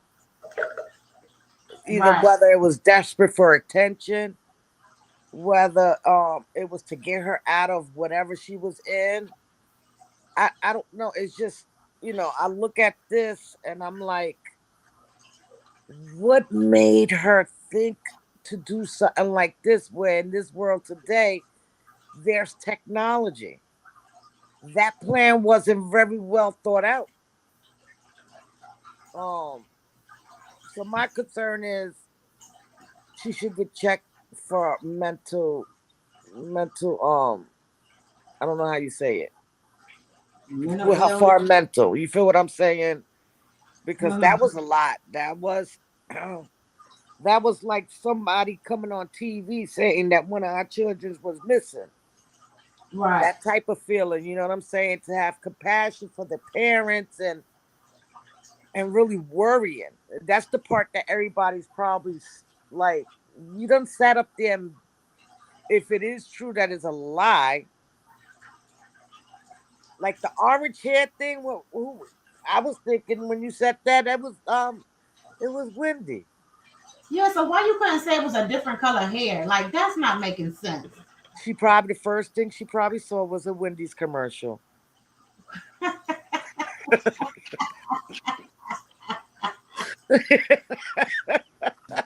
either right? whether it was desperate for attention, whether it was to get her out of whatever she was in. I don't know, it's just, I look at this and I'm like, what made her think to do something like this where in this world today there's technology? That plan wasn't very well thought out. um so my concern is she should get checked for mental I don't know how you say it, Mental with her illness. far mental, you feel what I'm saying? Because Mhm. that was a lot. That was that was like somebody coming on TV saying that one of our children was missing. Right. That type of feeling, you know what I'm saying? To have compassion for the parents and really worrying. That's the part that everybody's probably like, you done sat up there and if it is true that is a lie, like the orange hair thing, who I was thinking when you said that, that was it was Wendy. Yeah, so why you couldn't say it was a different color hair? Like that's not making sense. She probably, the first thing she probably saw was a Wendy's commercial.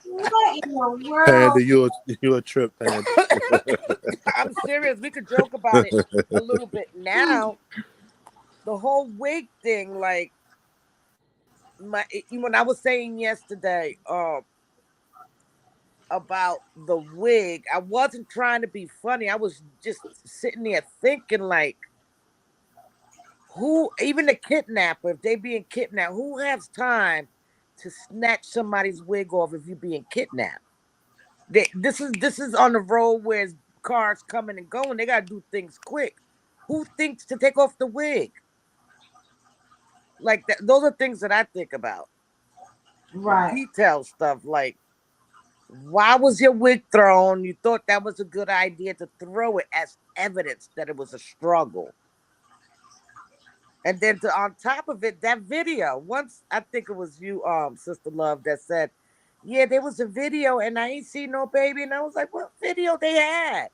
What in the Panda, world? you a trip, Panda. I'm serious. We could joke about it a little bit now. The whole wig thing, like, when I was saying yesterday, about the wig, I wasn't trying to be funny. I was just sitting there thinking, like, who, even the kidnapper, if they being kidnapped, who has time to snatch somebody's wig off if you're being kidnapped? This is on the road where cars coming and going. They gotta do things quick. Who thinks to take off the wig? Like that, those are things that I think about. Right. Detail stuff, like, why was your wig thrown? You thought that was a good idea to throw it as evidence that it was a struggle. And then on top of it, that video. Once I think it was you, Sister Love, that said, "Yeah, there was a video, and I ain't seen no baby." And I was like, "What video they had?"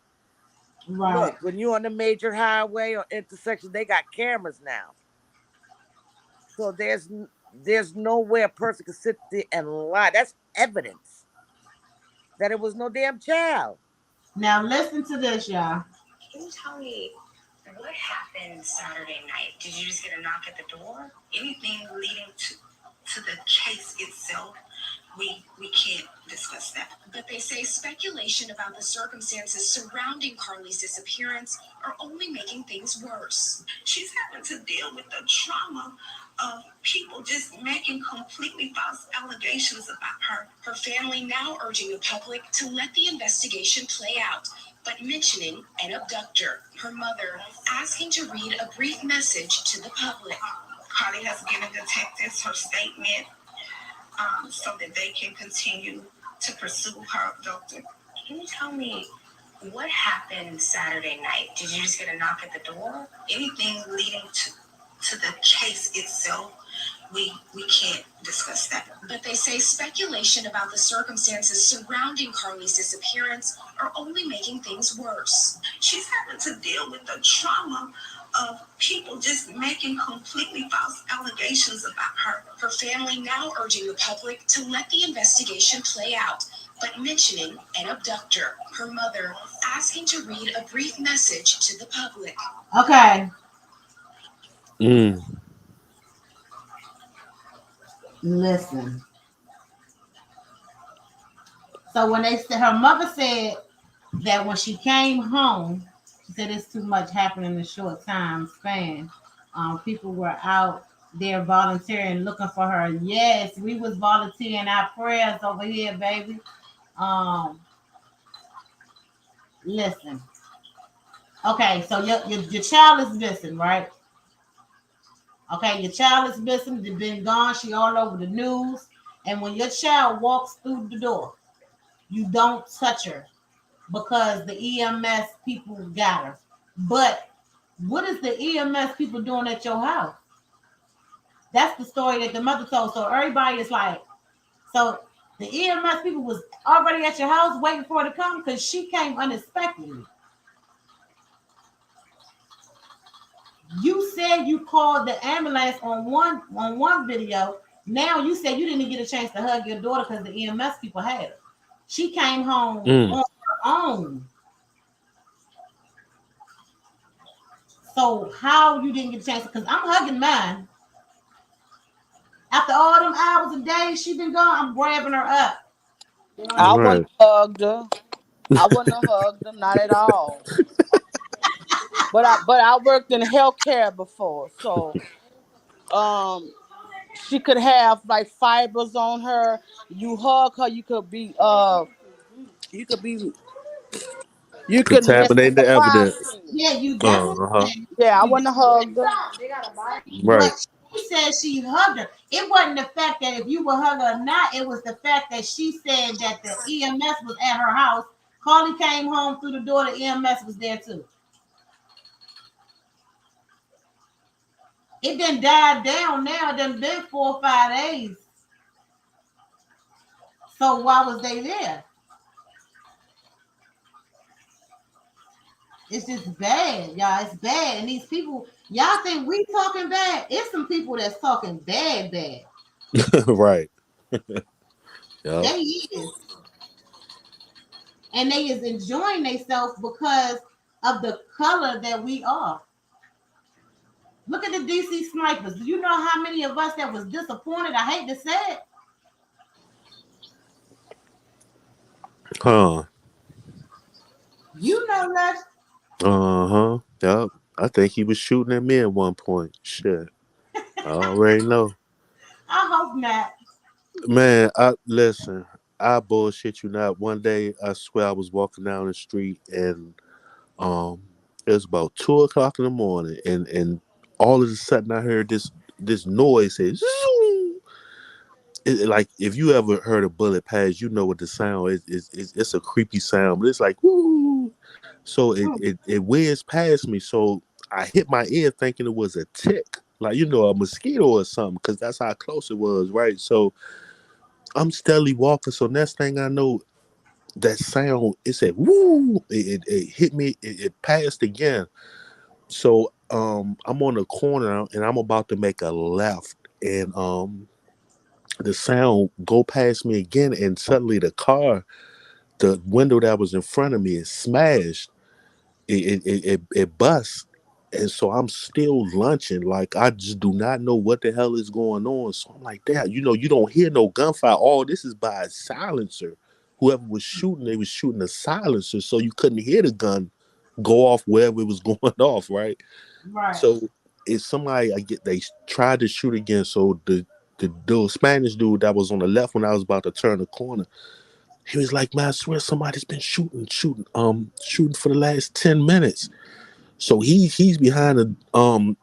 Right. Look, when you're on the major highway or intersection, they got cameras now. So there's nowhere a person can sit there and lie. That's evidence that it was no damn child. Now listen to this, y'all. Can you tell me what happened Saturday night? Did you just get a knock at the door? Anything leading to the case itself? We can't discuss that. But they say speculation about the circumstances surrounding Carly's disappearance are only making things worse. She's having to deal with the trauma of people just making completely false allegations about her. Her family now urging the public to let the investigation play out, but mentioning an abductor. Her mother asking to read a brief message to the public. Carly has given detectives her statement so that they can continue to pursue her abductor. Can you tell me what happened Saturday night? Did you just get a knock at the door? Anything leading to the case itself, we can't discuss that. But they say speculation about the circumstances surrounding Carly's disappearance are only making things worse. She's having to deal with the trauma of people just making completely false allegations about her. Her family now urging the public to let the investigation play out, but mentioning an abductor. Her mother asking to read a brief message to the public. Okay. Mm. Listen. So when they said, her mother said that when she came home, she said it's too much happening in a short time span. People were out there volunteering, looking for her. Yes, we was volunteering our prayers over here, baby. Listen. Okay, so your child is missing, right? Okay, your child is missing. They've been gone. She all over the news. And when your child walks through the door, you don't touch her because the EMS people got her. But what is the EMS people doing at your house? That's the story that the mother told. So everybody is like, so the EMS people was already at your house waiting for her to come because she came unexpectedly. You said you called the ambulance on one video. Now you said you didn't get a chance to hug your daughter because the EMS people had her. She came home on her own. So how you didn't get a chance? Because I'm hugging mine. After all them hours and days she been gone, I'm grabbing her up. I wouldn't have hugged her. I wouldn't have hugged her, not at all. But I worked in healthcare before, so she could have like fibers on her. You hug her, you could Contaminate the evidence. Yeah, you definitely. Yeah, I wouldn't have hugged her. Right. But she said she hugged her. It wasn't the fact that if you would hug her or not. It was the fact that she said that the EMS was at her house. Carly came home through the door. The EMS was there too. It done died down now. It done been 4 or 5 days. So why was they there? It's just bad, y'all. It's bad. And these people, y'all think we talking bad? It's some people that's talking bad. Right. They is. And they is enjoying themselves because of the color that we are. Look at the DC snipers. Do you know how many of us that was disappointed? I hate to say it. Huh. You know that. Uh-huh. Yep. I think he was shooting at me at one point. Shit. I already know. I hope not. Man, I listen, I bullshit you not. One day I swear I was walking down the street and um it was about 2 o'clock in the morning and all of a sudden I heard this noise say zoom. Like if you ever heard a bullet pass, you know what the sound is. It's a creepy sound, but it's like woo. So it whizzed past me. So I hit my ear thinking it was a tick, like a mosquito or something, because that's how close it was, right? So I'm steadily walking. So next thing I know, that sound it said woo. It hit me. It passed again. So I'm on the corner and I'm about to make a left, and the sound go past me again, and suddenly the window that was in front of me is smashed. It busts. And so I'm still lunching. Like I just do not know what the hell is going on. So I'm like, Dad, you don't hear no gunfire. All this is by a silencer. Whoever was shooting, they was shooting a silencer, so you couldn't hear the gun go off wherever it was going off, right? Right. So if somebody they tried to shoot again. So the Spanish dude that was on the left when I was about to turn the corner, he was like, "Man, I swear somebody's been shooting for the last 10 minutes." So he's behind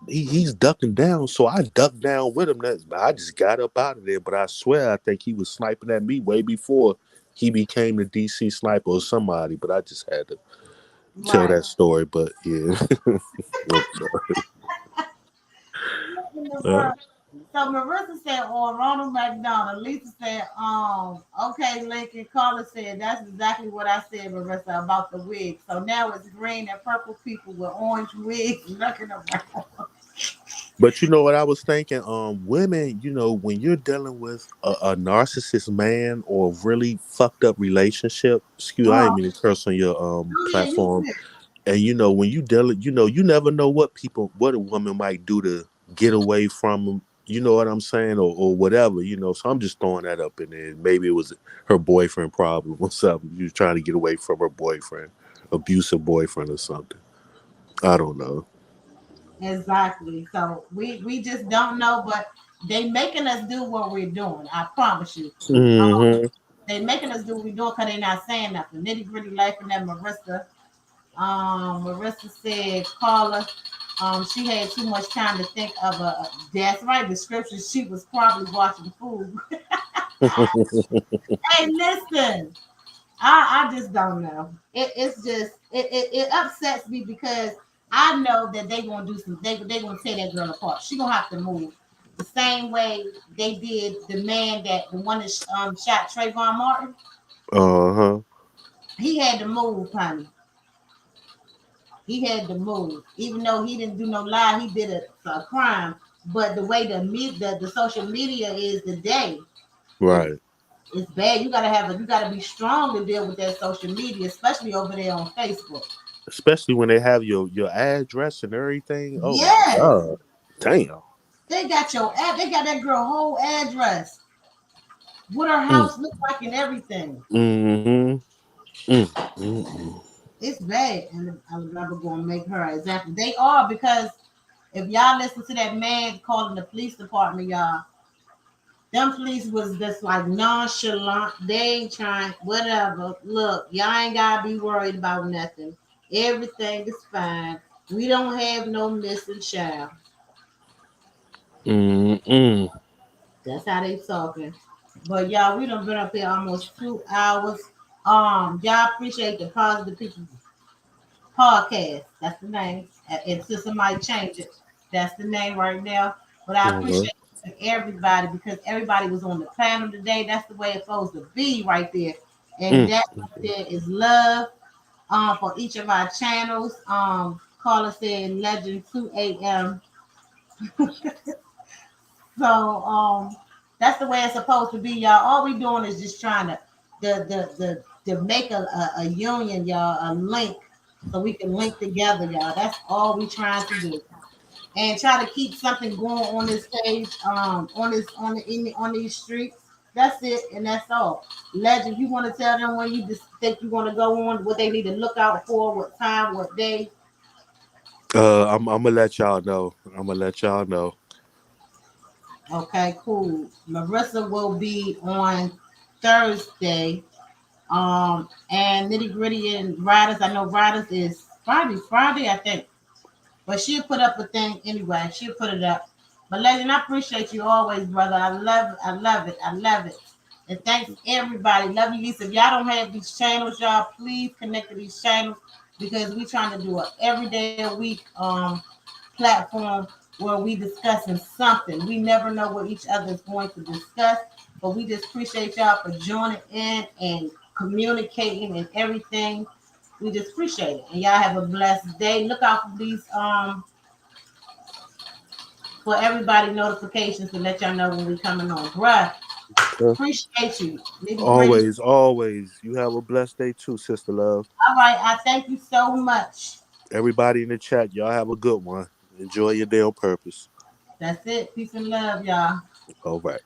he's ducking down. So I ducked down with him. I just got up out of there. But I swear I think he was sniping at me way before he became the DC sniper or somebody. But I just had to tell Right. that story. But yeah. I'm sorry. Uh, So Marissa said, or Ronald McDonald. Lisa said, okay, Lincoln. Carla said, that's exactly what I said, Marissa, about the wig. So now it's green and purple people with orange wigs looking around. But you know what I was thinking? Women, when you're dealing with a narcissist man or a really fucked up relationship, I Oh, ain't mean to curse on your yeah, you platform. did. And when you deal it, you never know what a woman might do to get away from him. You know what I'm saying, or whatever. So I'm just throwing that up in there. Maybe it was her boyfriend problem or something. You was trying to get away from her boyfriend, abusive boyfriend or something. I don't know. Exactly. So we just don't know, but they making us do what we're doing. I promise you. Hmm. They making us do what we're doing because they're not saying nothing. Nitty gritty life and that Marissa. Marissa said, Carla, she had too much time to think of that's right description. She was probably watching food. Hey, listen, I just don't know. It's just it upsets me because I know that they gonna do some. They gonna tear that girl apart. She gonna have to move the same way they did the one that shot Trayvon Martin. Uh-huh. He had to move, honey. He had to move, even though he didn't do no lie. He did a crime, but the way the social media is today is Right. it's bad. You gotta be strong to deal with that social media, especially over there on Facebook. Especially when they have your address and everything. Oh my Yes, God. Damn. they got your ad. They got that girl whole address, what her Mm. house looks like, and everything. Mm-hmm. Mm. Mm-mm. It's bad, and I'm never gonna make her an example. They are because if y'all listen to that man calling the police department, y'all, them police was just like nonchalant. They ain't trying, whatever. Look, y'all ain't gotta be worried about nothing. Everything is fine. We don't have no missing child. Mm-mm. That's how they talking. But y'all, we done been up here almost 2 hours. Y'all appreciate the Positive People podcast. That's the name. Until somebody change it, that's the name right now. But I Uh-huh. appreciate everybody because everybody was on the panel today. That's the way it's supposed to be right there. And Mm. that right there is love for each of our channels. Caller said Legend 2 a.m. So that's the way it's supposed to be, y'all. All we doing is just trying to to make a union, y'all, a link so we can link together, y'all. That's all we trying to do. and try to keep something going on this page, on these streets. That's it, and that's all. Legend, you want to tell them when you just think you want to go on, what they need to look out for, what time, what day? I'm gonna let y'all know. I'm gonna let y'all know. Okay, cool. Marissa will be on Thursday. And Nitty Gritty and Riders. I know Riders is Friday, I think. But she'll put up a thing anyway. She'll put it up. But Legend, I appreciate you always, brother. I love it. I love it. I love it. And thanks everybody. Love you, Lisa. If y'all don't have these channels, y'all please connect to these channels because we trying to do a every day a week platform where we discussing something. We never know what each other is going to discuss, but we just appreciate y'all for joining in and communicating and everything. We just appreciate it. And y'all have a blessed day. Look out for these for everybody notifications to let y'all know when we coming on. Bruh, appreciate you. Always, always. You have a blessed day too, sister love. All right, I thank you so much. Everybody in the chat, y'all have a good one. Enjoy your day on purpose. That's it. Peace and love, y'all. All right.